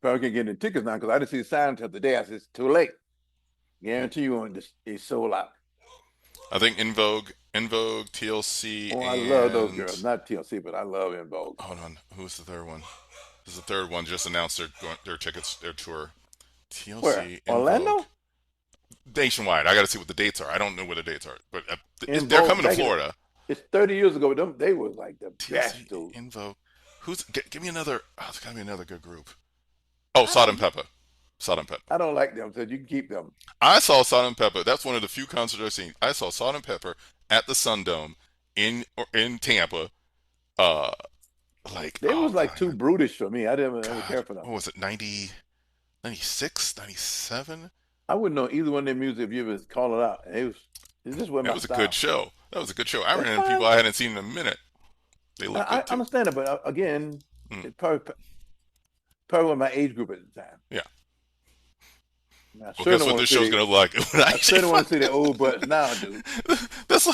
Speaker 2: Probably can get the tickets now because I didn't see the sign until today. I said it's too late. Guarantee you on this it's sold out.
Speaker 1: I think In Vogue, TLC,
Speaker 2: Oh, I love those
Speaker 1: and
Speaker 2: girls. Not TLC, but I love In Vogue.
Speaker 1: hold on, who's the third one? This is the third one. Just announced their tickets, their tour.
Speaker 2: Where?
Speaker 1: TLC, In Vogue,
Speaker 2: Orlando?
Speaker 1: nationwide. I got to see what the dates are. I don't know what the dates are, but
Speaker 2: In
Speaker 1: they're
Speaker 2: Vogue
Speaker 1: coming to
Speaker 2: back in
Speaker 1: Florida.
Speaker 2: it's 30 years ago, but them they was like the
Speaker 1: TLC,
Speaker 2: best, dude.
Speaker 1: In Vogue. Give me another? Oh, there's got to be another good group. Oh,
Speaker 2: I
Speaker 1: Salt and
Speaker 2: don't
Speaker 1: Pepper. Salt and Pepper.
Speaker 2: I don't like them, so you can keep them.
Speaker 1: I saw Salt and Pepper. That's one of the few concerts I've seen. I saw Salt and Pepper at the Sun in Tampa. Uh, like
Speaker 2: They
Speaker 1: oh
Speaker 2: was like too
Speaker 1: god,
Speaker 2: brutish for me. I didn't ever
Speaker 1: god,
Speaker 2: care for them.
Speaker 1: what was it? 90, 96, 97?
Speaker 2: I wouldn't know either one of their music if you ever call it out. It just wasn't
Speaker 1: It
Speaker 2: my
Speaker 1: was a good
Speaker 2: style.
Speaker 1: show. That was a good show. I
Speaker 2: That's
Speaker 1: ran into people
Speaker 2: fine.
Speaker 1: I hadn't seen in a minute. They look
Speaker 2: I
Speaker 1: good too.
Speaker 2: understand it, but again,
Speaker 1: Mm,
Speaker 2: it's probably my age group at the time.
Speaker 1: yeah.
Speaker 2: I
Speaker 1: Well, guess
Speaker 2: certainly
Speaker 1: what
Speaker 2: want
Speaker 1: this
Speaker 2: to see
Speaker 1: show's gonna look like when I
Speaker 2: I
Speaker 1: see
Speaker 2: certainly want to see the old butts now, dude.
Speaker 1: That's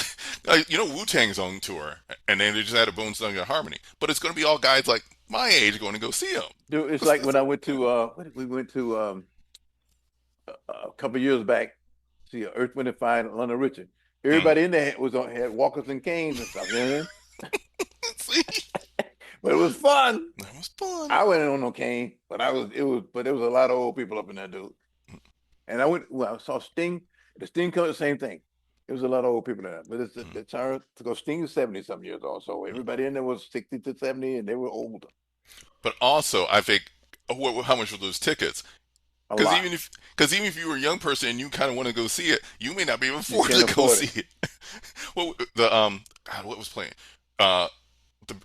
Speaker 1: like, Wu Tang's on tour, and then they just had a Bones Thugs and Harmony, but it's gonna be all guys like my age going to go see them.
Speaker 2: Dude, it's
Speaker 1: That's,
Speaker 2: like
Speaker 1: that's
Speaker 2: when I went to we went to a couple years back, see Earth, Wind and Fire, and Lionel Richie.
Speaker 1: mm.
Speaker 2: Everybody in there had walkers and canes and stuff. You know what I mean?
Speaker 1: See,
Speaker 2: But it was fun.
Speaker 1: that was fun.
Speaker 2: I wasn't on no cane, but but there was a lot of old people up in there, dude. And I saw Sting. The Sting cover, the same thing. It was a lot of old people in there. But
Speaker 1: Mm,
Speaker 2: it's hard to go. Sting is 70 some years old. So
Speaker 1: mm.
Speaker 2: everybody in there was 60 to 70 and they were older.
Speaker 1: But also, I think how much were those tickets?
Speaker 2: A
Speaker 1: Because
Speaker 2: lot.
Speaker 1: even if you were a young person and you kind of want to go see it, you may not be able to
Speaker 2: You
Speaker 1: afford
Speaker 2: can't
Speaker 1: to go
Speaker 2: afford it.
Speaker 1: see it. Well, the God, what was playing? Uh,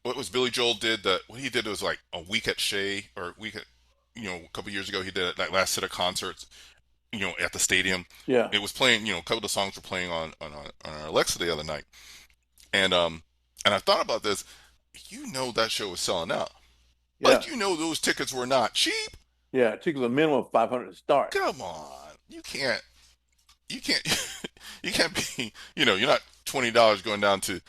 Speaker 1: what was Billy Joel did that? What he did was like a week at Shea or a week at a couple years ago he did that last set of concerts at the stadium.
Speaker 2: Yeah.
Speaker 1: It was playing. A couple of the songs were playing on our Alexa the other night, and and I thought about this. That show was selling out,
Speaker 2: Yeah.
Speaker 1: but those tickets were not cheap.
Speaker 2: Yeah. It took a minimum of 500 to start.
Speaker 1: Come on, you can't you can't be you're not $20 going down to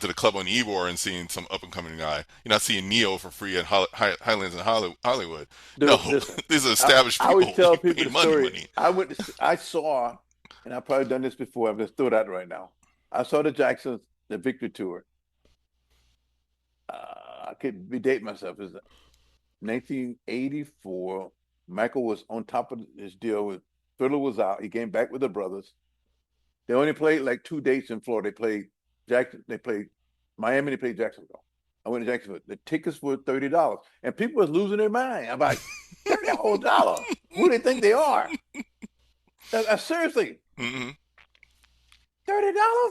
Speaker 1: the club on Ybor and seeing some up and coming guy. You're not seeing Neo for free at Highlands in Hollywood. No,
Speaker 2: Dude, listen.
Speaker 1: these are established
Speaker 2: I always
Speaker 1: people.
Speaker 2: tell
Speaker 1: You
Speaker 2: people
Speaker 1: pay
Speaker 2: the
Speaker 1: money,
Speaker 2: story.
Speaker 1: money.
Speaker 2: I saw, and I've probably done this before. I'm just throw it out right now. I saw the Jacksons, the Victory Tour. I could be dating myself. It's 1984. Michael was on top of his deal with Fiddler was out. He came back with the brothers. They only played like two dates in Florida. They played Jackson. They played Miami. They played Jacksonville. I went to Jacksonville. The tickets were $30, and people was losing their mind. I'm like, $30 Who do they think they are? Seriously,
Speaker 1: Mm-hmm.
Speaker 2: $30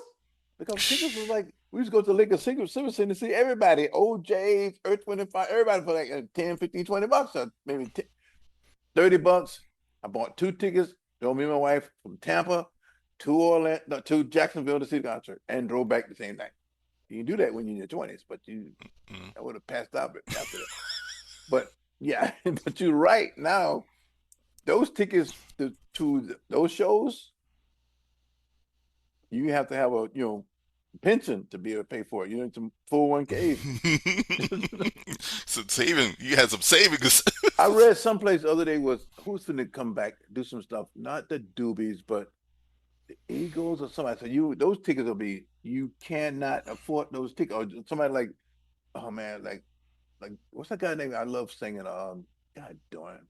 Speaker 2: because tickets was like we used to go to the Liquor Silver Center to see everybody, OJ's, Earth, Wind and Fire, everybody for like 10, 15, $20, or maybe $30. I bought two tickets. Drove me and my wife from Tampa to Orlando, no, to Jacksonville to see the concert, and drove back the same night. You can do that when you're in your 20s, but
Speaker 1: Mm-hmm.
Speaker 2: I would have passed out after that. But yeah, but you're right. Now those tickets to those shows, you have to have a pension to be able to pay for it. You need some 401ks.
Speaker 1: So saving, you had some savings.
Speaker 2: I read someplace the other day was who's going to come back do some stuff, not the Doobies, but the Eagles or somebody. So those tickets will be you cannot afford those tickets. Or somebody like oh man, like what's that guy name? I love singing. God darn,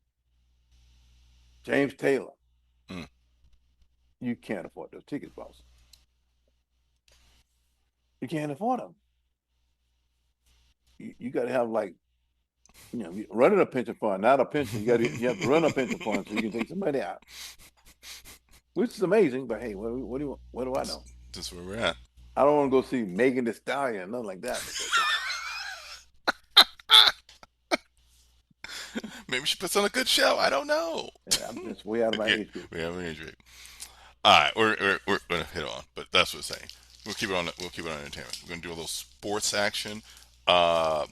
Speaker 2: James Taylor.
Speaker 1: Mm.
Speaker 2: You can't afford those tickets, boss. You can't afford them. You got to have like running a pension fund, not a pension. You have to run a pension fund so you can take some money out, which is amazing. But hey, what do I know?
Speaker 1: That's where we're at.
Speaker 2: I don't want to go see Megan Thee Stallion, nothing like that.
Speaker 1: Maybe she puts on a good show. I don't know.
Speaker 2: Yeah, I'm just way out of my age group.
Speaker 1: We have an age group. All right, we're gonna hit on, but that's what I'm saying. We'll keep it on. We'll keep it on entertainment. We're gonna do a little sports action. Uh,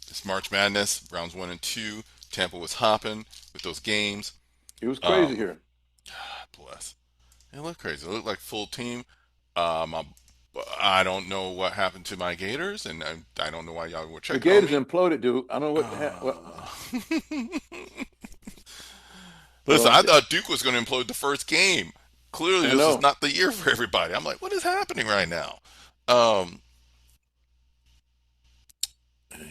Speaker 1: it's March Madness, rounds 1 and 2. Tampa was hopping with those games.
Speaker 2: It was crazy
Speaker 1: Um,
Speaker 2: here.
Speaker 1: bless. It looked crazy. It looked like full team. Um, I, I don't know what happened to my Gators, and I don't know why y'all were
Speaker 2: The
Speaker 1: checking on
Speaker 2: Gators
Speaker 1: me.
Speaker 2: imploded, dude. I don't know what.
Speaker 1: Listen,
Speaker 2: Well,
Speaker 1: I thought Duke was going to implode the first game. Clearly,
Speaker 2: I
Speaker 1: this is
Speaker 2: know.
Speaker 1: not the year for everybody. I'm like, what is happening right now? Um,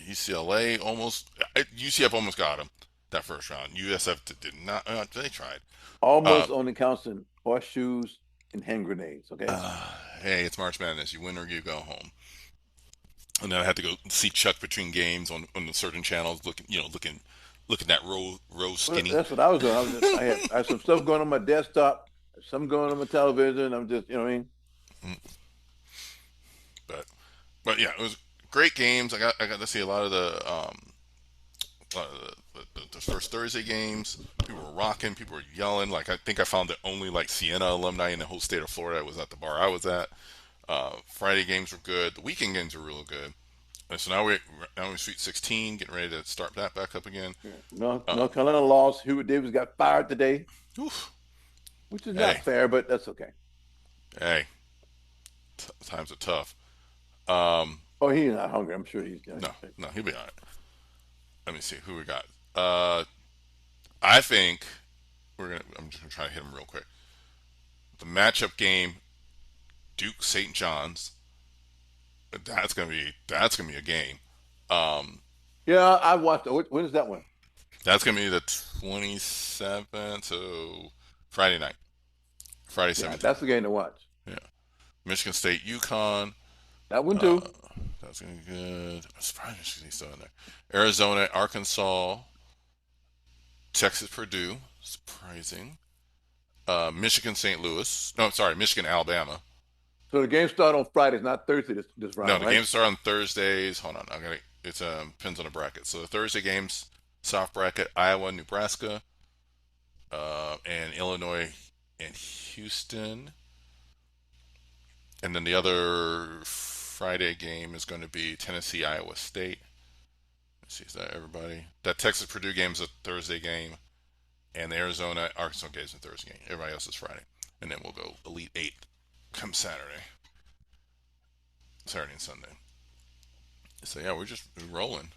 Speaker 1: UCLA almost, UCF almost got them that first round. USF did not. They tried. Uh,
Speaker 2: Almost only counts in horseshoes and hand grenades. Okay.
Speaker 1: uh, hey, it's March Madness. You win or you go home. And then I had to go see Chuck between games on the certain channels, looking that row
Speaker 2: Well,
Speaker 1: skinny.
Speaker 2: that's what I was doing. I had some stuff going on my desktop, some going on my television. I'm just, what I mean?
Speaker 1: But but yeah, it was great games. I got to see a lot of the first Thursday games. People were rocking. People were yelling. Like I think I found the only like Siena alumni in the whole state of Florida was at the bar I was at. Friday games were good. The weekend games were real good. And so now we're Sweet 16, getting ready to start that back up again.
Speaker 2: Yeah. No,
Speaker 1: Um,
Speaker 2: North Carolina lost. Hubert Davis got fired today,
Speaker 1: oof,
Speaker 2: which is not
Speaker 1: hey,
Speaker 2: fair, but that's okay.
Speaker 1: hey, times are tough. Um,
Speaker 2: Oh, he's not hungry. I'm sure he's.
Speaker 1: no, no, he'll be all right. Let me see who we got. I think we're gonna. I'm just gonna try to hit them real quick. The matchup game, Duke St. John's. That's gonna be a game. Um,
Speaker 2: Yeah, I watched. When is that one?
Speaker 1: that's gonna be the 27th, so Friday night, Friday
Speaker 2: Yeah,
Speaker 1: 17th.
Speaker 2: that's the game to watch.
Speaker 1: Yeah, Michigan State, UConn.
Speaker 2: That one
Speaker 1: Uh,
Speaker 2: too.
Speaker 1: that's gonna be good. I'm surprised Michigan State's still in there. Arizona, Arkansas, Texas, Purdue. Surprising. Michigan, St. Louis. No, sorry, Michigan, Alabama.
Speaker 2: So the game start on Fridays, not Thursday this
Speaker 1: No,
Speaker 2: round,
Speaker 1: the
Speaker 2: right?
Speaker 1: games start on Thursdays. Hold on, I got it. It's depends on the bracket. So the Thursday games, soft bracket: Iowa, Nebraska, and Illinois and Houston. And then the other Friday game is going to be Tennessee, Iowa State. Let's see, is that everybody? That Texas Purdue game is a Thursday game, and the Arizona Arkansas game is a Thursday game. Everybody else is Friday, and then we'll go Elite Eight come Saturday and Sunday. So yeah, we're just rolling.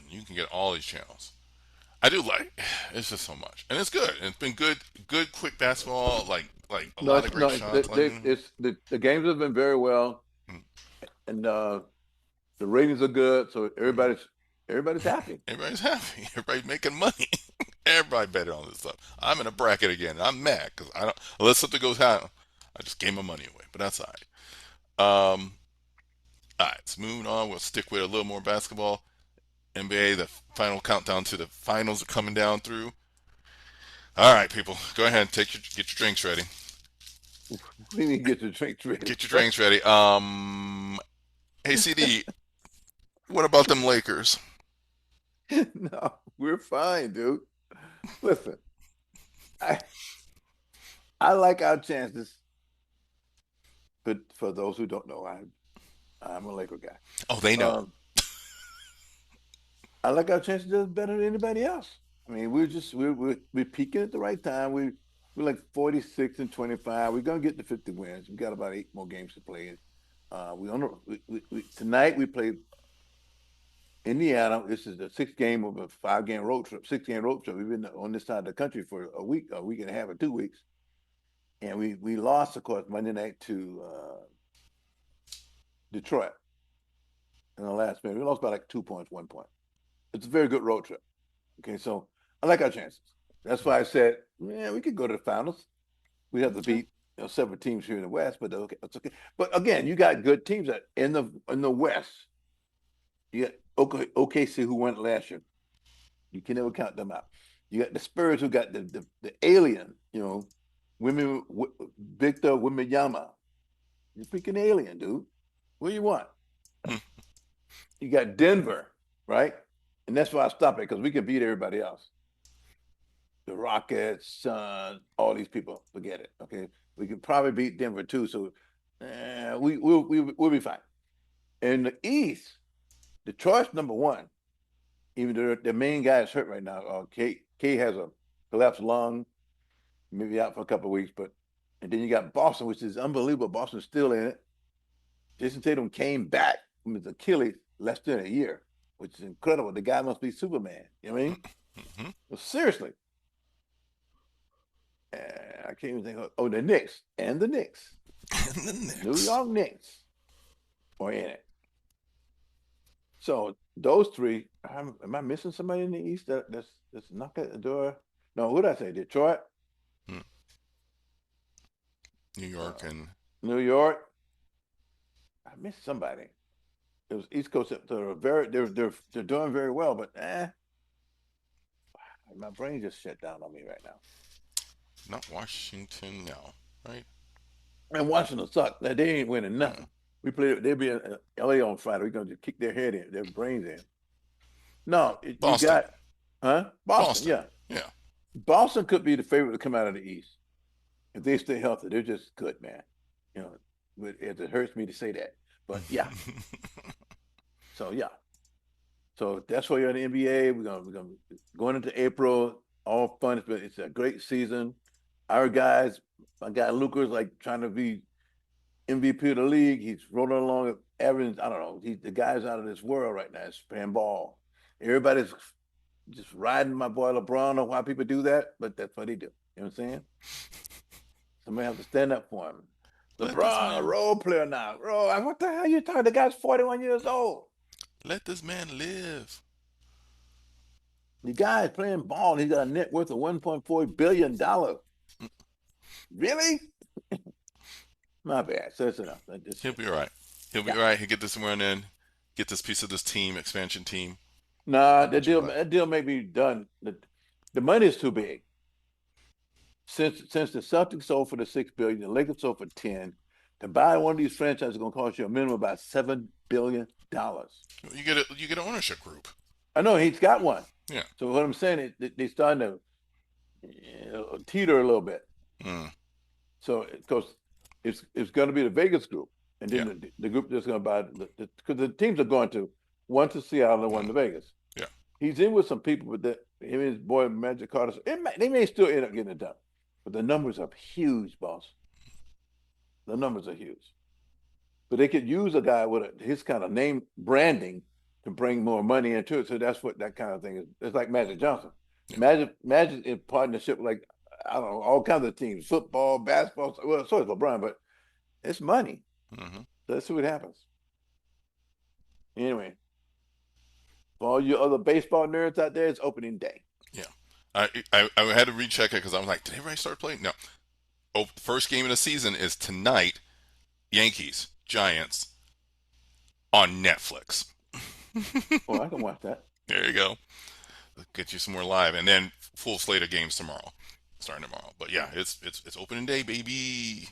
Speaker 1: You can get all these channels. I do like it's just so much, and it's good. It's been good quick basketball. Like a
Speaker 2: No,
Speaker 1: lot of
Speaker 2: it's
Speaker 1: great
Speaker 2: no.
Speaker 1: shots. Like,
Speaker 2: It's the games have been very well,
Speaker 1: mm,
Speaker 2: and the ratings are good, so
Speaker 1: mm.
Speaker 2: everybody's happy.
Speaker 1: Everybody's happy. Everybody's making money. Everybody betting on this stuff. I'm in a bracket again. I'm mad because I don't unless something goes down. I just gave my money away, but that's all right. All right, let's move on. We'll stick with a little more basketball. NBA, the final countdown to the finals are coming down through. All right, people, go ahead, get your drinks ready.
Speaker 2: We need to get the drinks ready.
Speaker 1: Get your drinks ready. Hey CD, what about them Lakers?
Speaker 2: No, we're fine, dude. Listen, I I like our chances, but for those who don't know, I'm a Laker guy.
Speaker 1: Oh, they know.
Speaker 2: Um, I like our chances just better than anybody else. I mean, we're peaking at the right time. We're like 46-25. We're gonna get to 50 wins. We got about 8 more games to play. We on tonight we played Indiana. This is the sixth game of a 5 game road trip. 6 game road trip. We've been on this side of the country for a week and a half, or 2 weeks, and we lost, of course, Monday night to Detroit in the last minute. We lost by like 2 points, 1 point. It's a very good road trip. Okay, so I like our chances. That's why I said, yeah, we could go to the finals. We have to
Speaker 1: Okay.
Speaker 2: beat several teams here in the West, but okay, that's okay. But again, you got good teams that in the West. You got OKC, who won it last year. You can never count them out. You got the Spurs, who got the alien, women, Victor Wembanyama. You're freaking alien, dude. What do you want? You got Denver, right? And that's why I stopped it, because we can beat everybody else. The Rockets, Suns, all these people, forget it. Okay, we can probably beat Denver too. So we'll be fine. In the East, Detroit's number one. Even though their main guy is hurt right now. K has a collapsed lung, maybe out for a couple of weeks. But and then you got Boston, which is unbelievable. Boston's still in it. Jason Tatum came back from his Achilles less than a year, which is incredible. The guy must be Superman. You know what I mean?
Speaker 1: Mm-hmm.
Speaker 2: Well, seriously, I can't even think of. Oh, the Knicks and the Knicks,
Speaker 1: And the
Speaker 2: New
Speaker 1: Knicks.
Speaker 2: York Knicks, are in it. So those three. Am I missing somebody in the East that's knocking at the door? No, who did I say? Detroit,
Speaker 1: Hmm. New York
Speaker 2: uh,
Speaker 1: and
Speaker 2: New York. I missed somebody. It was East Coast. They're doing very well, but my brain just shut down on me right now.
Speaker 1: not Washington now, right?
Speaker 2: And Washington sucked. They ain't winning
Speaker 1: Hmm.
Speaker 2: nothing. We played. They'll be in LA on Friday. We're gonna just kick their head in, their brains in. No, you
Speaker 1: Boston.
Speaker 2: got, huh? Boston,
Speaker 1: Boston.
Speaker 2: yeah.
Speaker 1: Yeah.
Speaker 2: Boston could be the favorite to come out of the East if they stay healthy. They're just good, man. You know, it hurts me to say that, but yeah. So yeah. So that's why you're in the NBA. We're gonna going into April. All fun. It's a great season. Our guys, my guy Luca's like trying to be MVP of the league. He's rolling along, averaging. I don't know. The guy's out of this world right now. He's playing ball. Everybody's just riding my boy LeBron. I don't know why people do that, but that's what they do. You know what I'm saying? Somebody have to stand up for him.
Speaker 1: Let this
Speaker 2: LeBron, a
Speaker 1: man
Speaker 2: role player now. Bro, what the hell are you talking? The guy's 41 years old.
Speaker 1: let this man live.
Speaker 2: The guy's playing ball, and he's got a net worth of $1.4 billion. Really? My bad. So that's enough.
Speaker 1: He'll be all right. He'll be
Speaker 2: Yeah.
Speaker 1: all right. He'll get this run in, get this piece of this team, expansion team.
Speaker 2: Nah,
Speaker 1: But you're right.
Speaker 2: that deal may be done. The money is too big. Since the Celtics sold for the 6 billion, the Lakers sold for 10. To buy one of these franchises is going to cost you a minimum of about $7 billion.
Speaker 1: You get an ownership group.
Speaker 2: I know he's got one.
Speaker 1: Yeah.
Speaker 2: So what I'm saying is they're starting to teeter a little bit.
Speaker 1: Mm.
Speaker 2: So because it's going to be the Vegas group, and
Speaker 1: Yeah.
Speaker 2: then the group that's going to buy because the teams are going to one to Seattle and one
Speaker 1: Mm.
Speaker 2: to Vegas.
Speaker 1: Yeah.
Speaker 2: He's in with some people, but him and his boy Magic Carter, they may still end up getting it done, but the numbers are huge, boss. The numbers are huge. But they could use a guy with his kind of name branding to bring more money into it. So that's what that kind of thing is. It's like Magic Johnson.
Speaker 1: Yeah.
Speaker 2: Magic in partnership with, like, I don't know, all kinds of teams, football, basketball. Well, so is LeBron, but it's money.
Speaker 1: Mm-hmm.
Speaker 2: So let's see what happens. Anyway, for all you other baseball nerds out there, it's opening day.
Speaker 1: Yeah. I had to recheck it because I was like, did everybody start playing? No. Oh, the first game of the season is tonight. Yankees, Giants. on Netflix.
Speaker 2: Oh, I can watch that.
Speaker 1: There you go. Get you some more live, and then full slate of games tomorrow, starting tomorrow. But yeah, it's opening day, baby.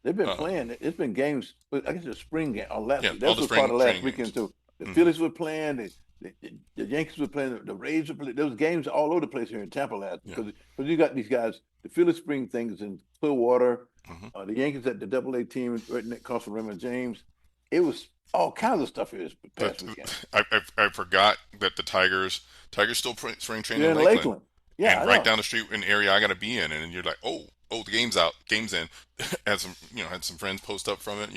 Speaker 2: They've been
Speaker 1: Um,
Speaker 2: playing. It's been games. I guess it's spring game or last
Speaker 1: yeah,
Speaker 2: week.
Speaker 1: all
Speaker 2: That's
Speaker 1: the
Speaker 2: what part
Speaker 1: spring
Speaker 2: of last
Speaker 1: training
Speaker 2: weekend
Speaker 1: games.
Speaker 2: too. The
Speaker 1: Hmm.
Speaker 2: Phillies were playing. The Yankees were playing. The Rays were playing. There was games all over the place here in Tampa last
Speaker 1: Yeah.
Speaker 2: because you got these guys. The Phillies spring things in Clearwater.
Speaker 1: Hmm.
Speaker 2: The Yankees at the Double A team right across from Raymond James. It was all kinds of stuff here this past
Speaker 1: But
Speaker 2: weekend.
Speaker 1: I forgot that the Tigers still spring training
Speaker 2: You're
Speaker 1: in
Speaker 2: in
Speaker 1: Lakeland,
Speaker 2: Lakeland. Yeah,
Speaker 1: and
Speaker 2: I
Speaker 1: right
Speaker 2: know.
Speaker 1: down the street, an area I got to be in, and you're like, oh, the game's out, game's in. Had some friends post up from it,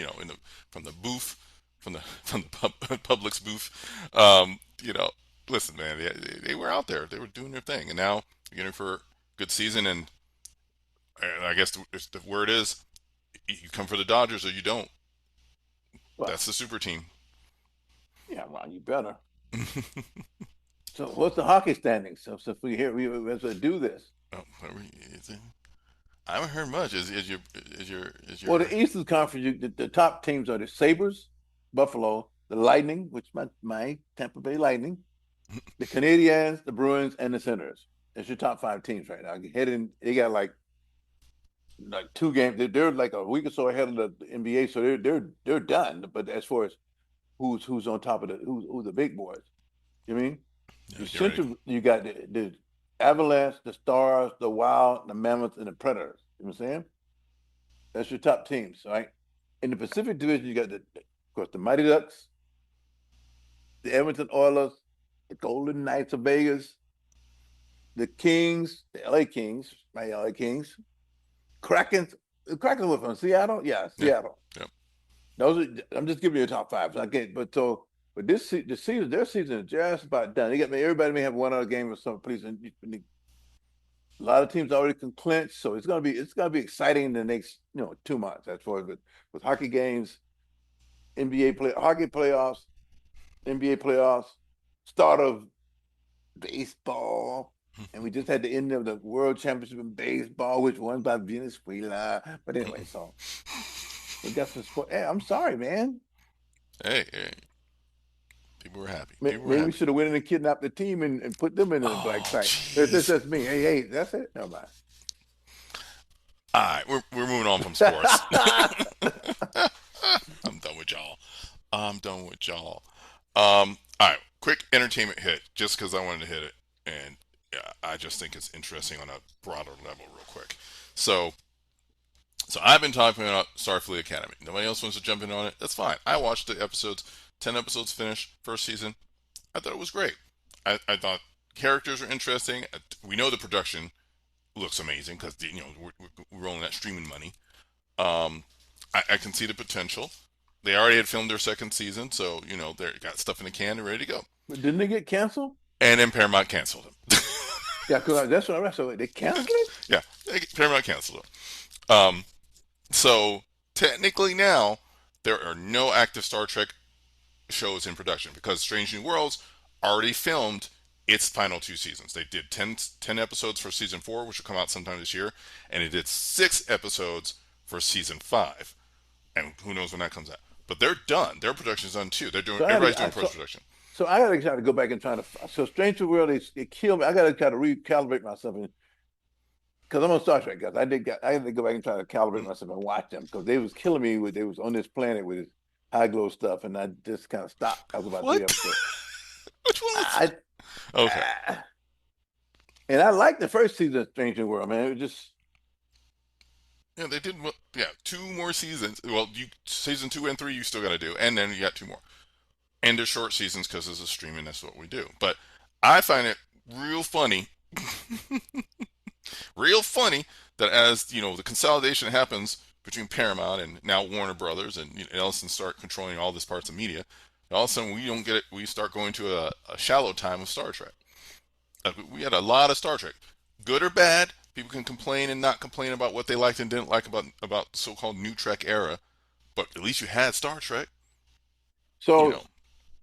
Speaker 1: from the booth, from the Publix booth. Listen, man, they were out there, they were doing their thing, and now you're in for a good season, and I guess the word is you come for the Dodgers or you don't.
Speaker 2: Well,
Speaker 1: That's the super team.
Speaker 2: yeah, well, you better. So, what's the hockey standings? So if we as we do this.
Speaker 1: Oh, I haven't heard much. Is
Speaker 2: Well,
Speaker 1: your
Speaker 2: the Eastern Conference, the top teams are the Sabres, Buffalo, the Lightning, which my Tampa Bay Lightning, the Canadiens, the Bruins, and the Senators. That's your top five teams right now. Heading, they got like two games. They're like a week or so ahead of the NBA, so they're done. But as far as who's on top of who's the big boys, you mean
Speaker 1: yeah,
Speaker 2: the
Speaker 1: get ready.
Speaker 2: Central? You got the Avalanche, the Stars, the Wild, the Mammoths, and the Predators. You know what I'm saying? That's your top teams, right? In the Pacific Division, you got of course, the Mighty Ducks, the Edmonton Oilers, the Golden Knights of Vegas, the Kings, the LA Kings, my LA Kings, Kraken. The Kraken were from Seattle, yeah,
Speaker 1: Yeah,
Speaker 2: Seattle.
Speaker 1: yeah.
Speaker 2: Those are. I'm just giving you a top five. So I get, but the season, their season is just about done. They got everybody may have one other game or something. Please, a lot of teams already can clinch, so it's gonna be exciting in the next 2 months. That's for with hockey games, hockey playoffs, NBA playoffs, start of baseball, and we just had the end of the World Championship in baseball, which won by Venezuela. But anyway, so we got some sport. Hey, I'm sorry, man.
Speaker 1: Hey, hey, people were happy. People were
Speaker 2: Maybe we
Speaker 1: happy.
Speaker 2: should have went in and kidnapped the team and put them in the black
Speaker 1: Oh,
Speaker 2: site.
Speaker 1: jeez.
Speaker 2: That's me. Hey, that's it. No mind.
Speaker 1: All right, we're moving on from sports. I'm done with y'all. I'm done with y'all. All right, quick entertainment hit, just because I wanted to hit it, and yeah, I just think it's interesting on a broader level, real quick. So, so I've been talking about Starfleet Academy. Nobody else wants to jump in on it. That's fine. I watched the episodes. 10 episodes finished, first season. I thought it was great. I thought characters are interesting. We know the production looks amazing because we're rolling that streaming money. Um, I can see the potential. They already had filmed their second season, so they got stuff in the can and ready to go.
Speaker 2: But didn't they get canceled?
Speaker 1: And then Paramount canceled them.
Speaker 2: Yeah, because that's what I read. So they canceled it.
Speaker 1: Yeah, Paramount canceled them. So technically now there are no active Star Trek shows in production because Strange New Worlds already filmed its final 2 seasons. They did 10 episodes for season 4, which will come out sometime this year, and it did 6 episodes for season 5. And who knows when that comes out. But they're done. Their production's done too.
Speaker 2: So I had
Speaker 1: Everybody's
Speaker 2: to,
Speaker 1: doing post production.
Speaker 2: so I got to try to go back and try to. So Strange New World, it killed me. I got to try to recalibrate myself because I'm on Star Trek, guys. I had to go back and try to calibrate myself and watch them because they was killing me with they was on this planet with this high glow stuff, and I just kind of stopped. I was about three
Speaker 1: What?
Speaker 2: episodes.
Speaker 1: Which one was?
Speaker 2: I,
Speaker 1: Okay.
Speaker 2: I and I liked the first season of Strange New World, man. It was just
Speaker 1: Yeah, they did. Yeah, 2 more seasons. Well, season 2 and 3 you still got to do, and then you got 2 more. And they're short seasons because this is streaming. That's what we do. But I find it real funny, real funny that as the consolidation happens between Paramount and now Warner Brothers, and Ellison start controlling all these parts of media. All of a sudden, we don't get it. We start going to a shallow time of Star Trek. Like, we had a lot of Star Trek, good or bad. People can complain and not complain about what they liked and didn't like about so-called new Trek era, but at least you had Star Trek. You
Speaker 2: so
Speaker 1: know.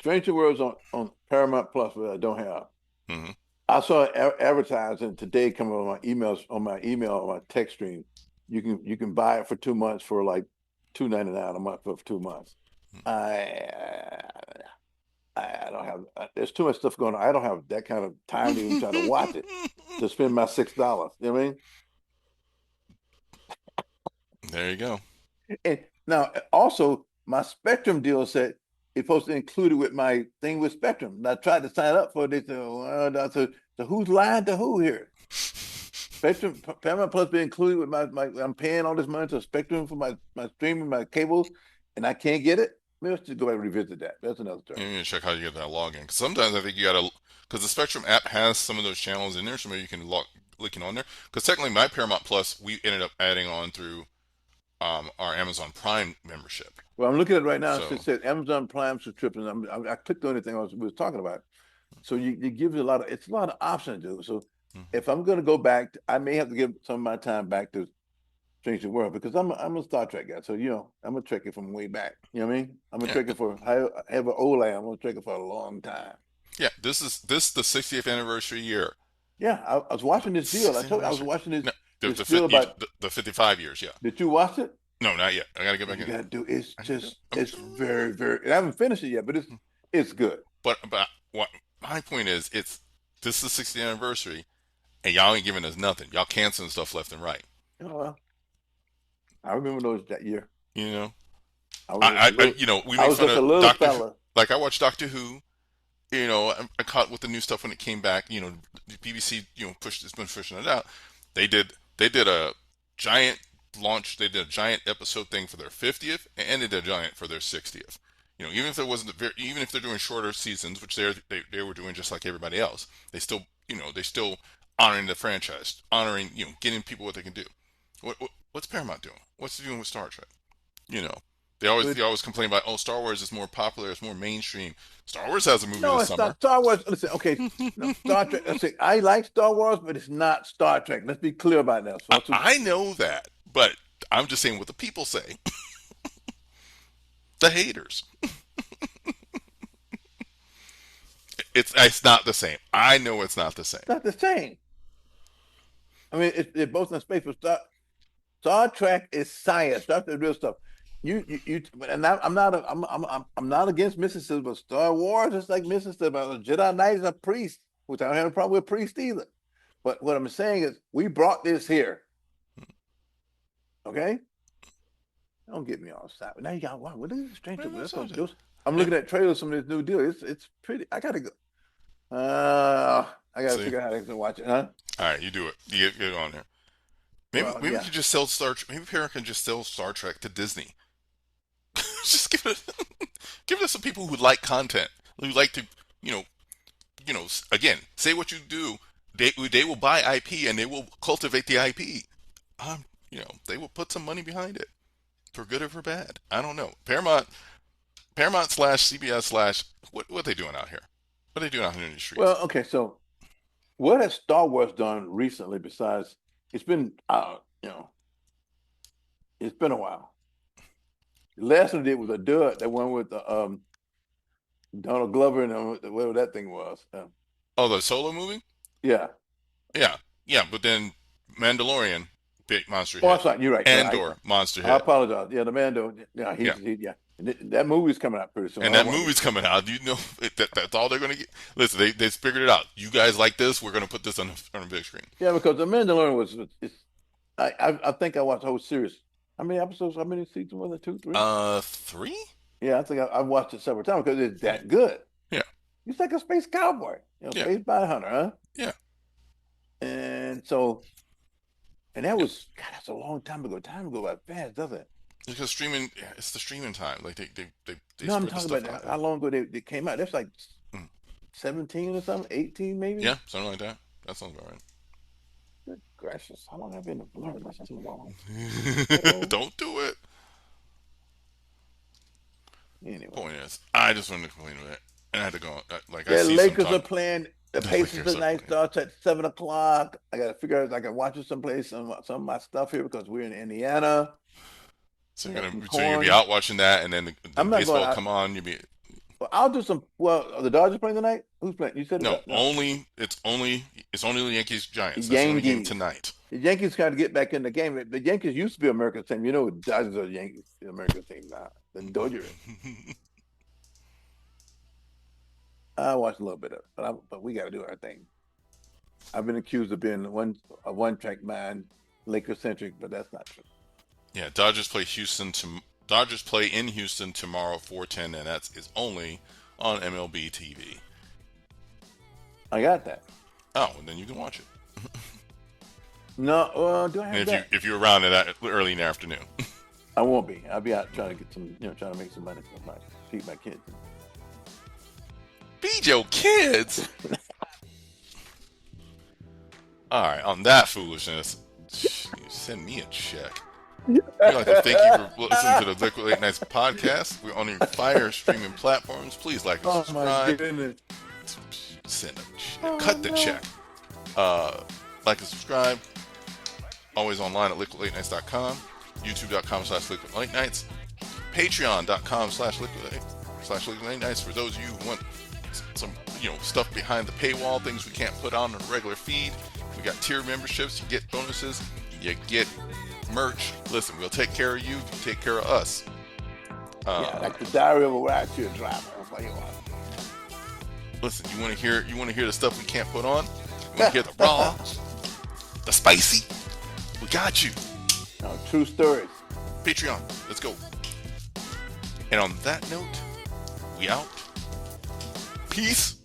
Speaker 2: Strange New World's on Paramount Plus, but I don't have.
Speaker 1: Hmm.
Speaker 2: I saw advertising today coming on my text stream. You can buy it for 2 months for like $2.99 a month for 2 months. I I don't have. There's too much stuff going on. I don't have that kind of time to even try to watch it to spend my $6. You know what I mean?
Speaker 1: There you go.
Speaker 2: And now, also, my Spectrum deal said it's supposed to include it with my thing with Spectrum. And I tried to sign up for it. They said, well, so who's lying to who here? Spectrum, Paramount Plus be included with my I'm paying all this money to Spectrum for my streaming, my cables, and I can't get it. Maybe let's just go back and revisit that. That's another story.
Speaker 1: You need to check how you get that login. Because sometimes I think you gotta, because the Spectrum app has some of those channels in there, so maybe you can log clicking on there. Because technically, my Paramount Plus, we ended up adding on through our Amazon Prime membership.
Speaker 2: Well, I'm looking at it right now. It
Speaker 1: So
Speaker 2: says Amazon Prime subscription. I clicked on anything we was talking about. So you give you a lot of it's a lot of options, dude. So
Speaker 1: mhm.
Speaker 2: if I'm going to go back, I may have to give some of my time back to Strange New World because I'm a Star Trek guy. So I'm a Trekkie from way back. You know what I mean? I'm a
Speaker 1: Yeah,
Speaker 2: Trekkie for I have an old I'm a Trekkie for a long time.
Speaker 1: yeah. This the 60th anniversary year.
Speaker 2: Yeah, I was watching this deal. I
Speaker 1: 60th
Speaker 2: told you I was
Speaker 1: anniversary.
Speaker 2: watching
Speaker 1: No,
Speaker 2: this deal about.
Speaker 1: the 55 years. Yeah.
Speaker 2: Did you watch it?
Speaker 1: No, not yet. I gotta get
Speaker 2: Well,
Speaker 1: back
Speaker 2: you
Speaker 1: in.
Speaker 2: gotta do. It's
Speaker 1: I gotta do.
Speaker 2: just it's very very. I haven't finished it yet, but it's good.
Speaker 1: But what my point is, this is the 60th anniversary, and y'all ain't giving us nothing. Y'all canceling stuff left and right.
Speaker 2: Oh well, I remember those that year.
Speaker 1: You know,
Speaker 2: I was just a little.
Speaker 1: we
Speaker 2: I
Speaker 1: make
Speaker 2: was
Speaker 1: fun
Speaker 2: just a
Speaker 1: of
Speaker 2: little
Speaker 1: Doctor Who.
Speaker 2: fella.
Speaker 1: Like I watched Doctor Who. I caught with the new stuff when it came back. The BBC, it's been pushing it out. They did a giant launch. They did a giant episode thing for their 50th, and they did a giant for their 60th. Even if there wasn't even if they're doing shorter seasons, which they were doing just like everybody else, they still honoring the franchise, honoring getting people what they can do. What's Paramount doing? What's it doing with Star Trek? You know,
Speaker 2: But
Speaker 1: they always complain about, oh, Star Wars is more popular, it's more mainstream. Star Wars has a movie
Speaker 2: no,
Speaker 1: this
Speaker 2: it's not
Speaker 1: summer.
Speaker 2: Star Wars. Listen, okay, no Star Trek. Listen, I like Star Wars, but it's not Star Trek. Let's be clear about that.
Speaker 1: I know that, but I'm just saying what the people say. The haters. It's not the same. I know it's not the same.
Speaker 2: not the same. I mean, they're both in space, but Star Trek is science. That's the real stuff. And I'm not against mysticism, but Star Wars is like mysticism. A Jedi Knight is a priest, which I don't have a problem with priest either. But what I'm saying is, we brought this here. Okay, don't get me all sad. Now you got what is Stranger Things? I'm looking at trailers from this new deal. It's pretty. I gotta go. I gotta
Speaker 1: See,
Speaker 2: figure out how to watch it, huh?
Speaker 1: all right, you do it. You get on there. Maybe we
Speaker 2: Yeah.
Speaker 1: could just sell Star. Maybe Paramount can just sell Star Trek to Disney. Just give it to some people who like content, who like to, you know, again, say what you do. They will buy IP and they will cultivate the IP. They will put some money behind it, for good or for bad. I don't know. Paramount slash CBS slash what they doing out here? What are they doing out here in the streets?
Speaker 2: Well, okay. So, what has Star Wars done recently? Besides, it's been it's been a while. The last one they did was a dud. That one with the Donald Glover and whatever that thing was.
Speaker 1: Oh, the solo movie?
Speaker 2: Yeah.
Speaker 1: Yeah, yeah. But then Mandalorian, big monster
Speaker 2: Oh, I'm
Speaker 1: hit.
Speaker 2: sorry. You're right.
Speaker 1: Andor, monster
Speaker 2: I
Speaker 1: hit.
Speaker 2: apologize. Yeah, the Mando. Yeah,
Speaker 1: Yeah.
Speaker 2: yeah. And that movie's coming out pretty soon.
Speaker 1: And that movie's coming out. That's all they're going to get. Listen, they figured it out. You guys like this? We're going to put this on a big screen.
Speaker 2: Yeah, because the Mandalorian was. I think I watched the whole series. How many episodes? How many seasons was it? Two, three?
Speaker 1: 3?
Speaker 2: Yeah, I think I've watched it several times because it's
Speaker 1: Yeah,
Speaker 2: that good.
Speaker 1: yeah,
Speaker 2: He's like a space cowboy,
Speaker 1: yeah,
Speaker 2: space bounty hunter, huh?
Speaker 1: yeah.
Speaker 2: And so, and that was God. That's a long time ago. Time ago by fast, doesn't it?
Speaker 1: Because streaming, yeah, it's the streaming time. Like they
Speaker 2: No, I'm
Speaker 1: spread the
Speaker 2: talking
Speaker 1: stuff
Speaker 2: about
Speaker 1: out
Speaker 2: how
Speaker 1: there.
Speaker 2: long ago they came out. That's like
Speaker 1: Mm.
Speaker 2: 17 or something, 18 maybe.
Speaker 1: Yeah, something like that. That sounds about
Speaker 2: Good gracious, how long have I been in Florida? That's too long.
Speaker 1: right.
Speaker 2: Uh-oh.
Speaker 1: Don't do it.
Speaker 2: Anyway,
Speaker 1: Point is, I just wanted to complain about it, and I had to go. Like I
Speaker 2: the
Speaker 1: see some
Speaker 2: Lakers are
Speaker 1: talk.
Speaker 2: playing. The
Speaker 1: The
Speaker 2: Pacers
Speaker 1: Lakers are
Speaker 2: tonight
Speaker 1: playing.
Speaker 2: starts at 7 o'clock. I got to figure out if I can watch it someplace. Some of my stuff here because we're in Indiana.
Speaker 1: So
Speaker 2: We
Speaker 1: you're
Speaker 2: got
Speaker 1: gonna
Speaker 2: some
Speaker 1: so you'll be
Speaker 2: corn.
Speaker 1: out watching that, and then the
Speaker 2: I'm not going
Speaker 1: baseball
Speaker 2: out.
Speaker 1: come on. You'll be
Speaker 2: Well, I'll do some. Well, are the Dodgers playing tonight? Who's playing? You said
Speaker 1: no
Speaker 2: no.
Speaker 1: only it's only the Yankees Giants. That's the only game
Speaker 2: Yankees.
Speaker 1: tonight.
Speaker 2: The Yankees got to get back in the game. The Yankees used to be America's team. You know, Dodgers are the Yankees, the American team now. The Dodgers. I watched a little bit of it, but we got to do our thing. I've been accused of being a one-track mind, Laker centric, but that's not true.
Speaker 1: Yeah, Dodgers play Dodgers play in Houston tomorrow, 4:10, and that is only on MLB TV.
Speaker 2: I got that.
Speaker 1: Oh, and then you can watch it.
Speaker 2: No, do I have that?
Speaker 1: If you're around it early in the afternoon.
Speaker 2: I won't be. I'll be out trying to get trying to make some money for feed my kids.
Speaker 1: Feed your kids. All right, on that foolishness, send me a check. We'd like to thank you for listening to the Liquid Late Nights podcast. We're on your fire streaming platforms. Please like and subscribe.
Speaker 2: Oh my goodness.
Speaker 1: Send a check. Cut the check. Like and subscribe. Always online at liquidlatenights.com. YouTube.com/liquidlatenights. Patreon.com/liquidlatenights for those of you who want some stuff behind the paywall, things we can't put on a regular feed. We got tier memberships. You get bonuses. You get merch. Listen, we'll take care of you. You take care of us.
Speaker 2: Like the Diary of a Rideshare Driver. That's what you want.
Speaker 1: Listen, you want to hear the stuff we can't put on? You want to hear the raw, the spicy? We got you.
Speaker 2: No, true stories.
Speaker 1: Patreon. Let's go. And on that note, we out. Peace.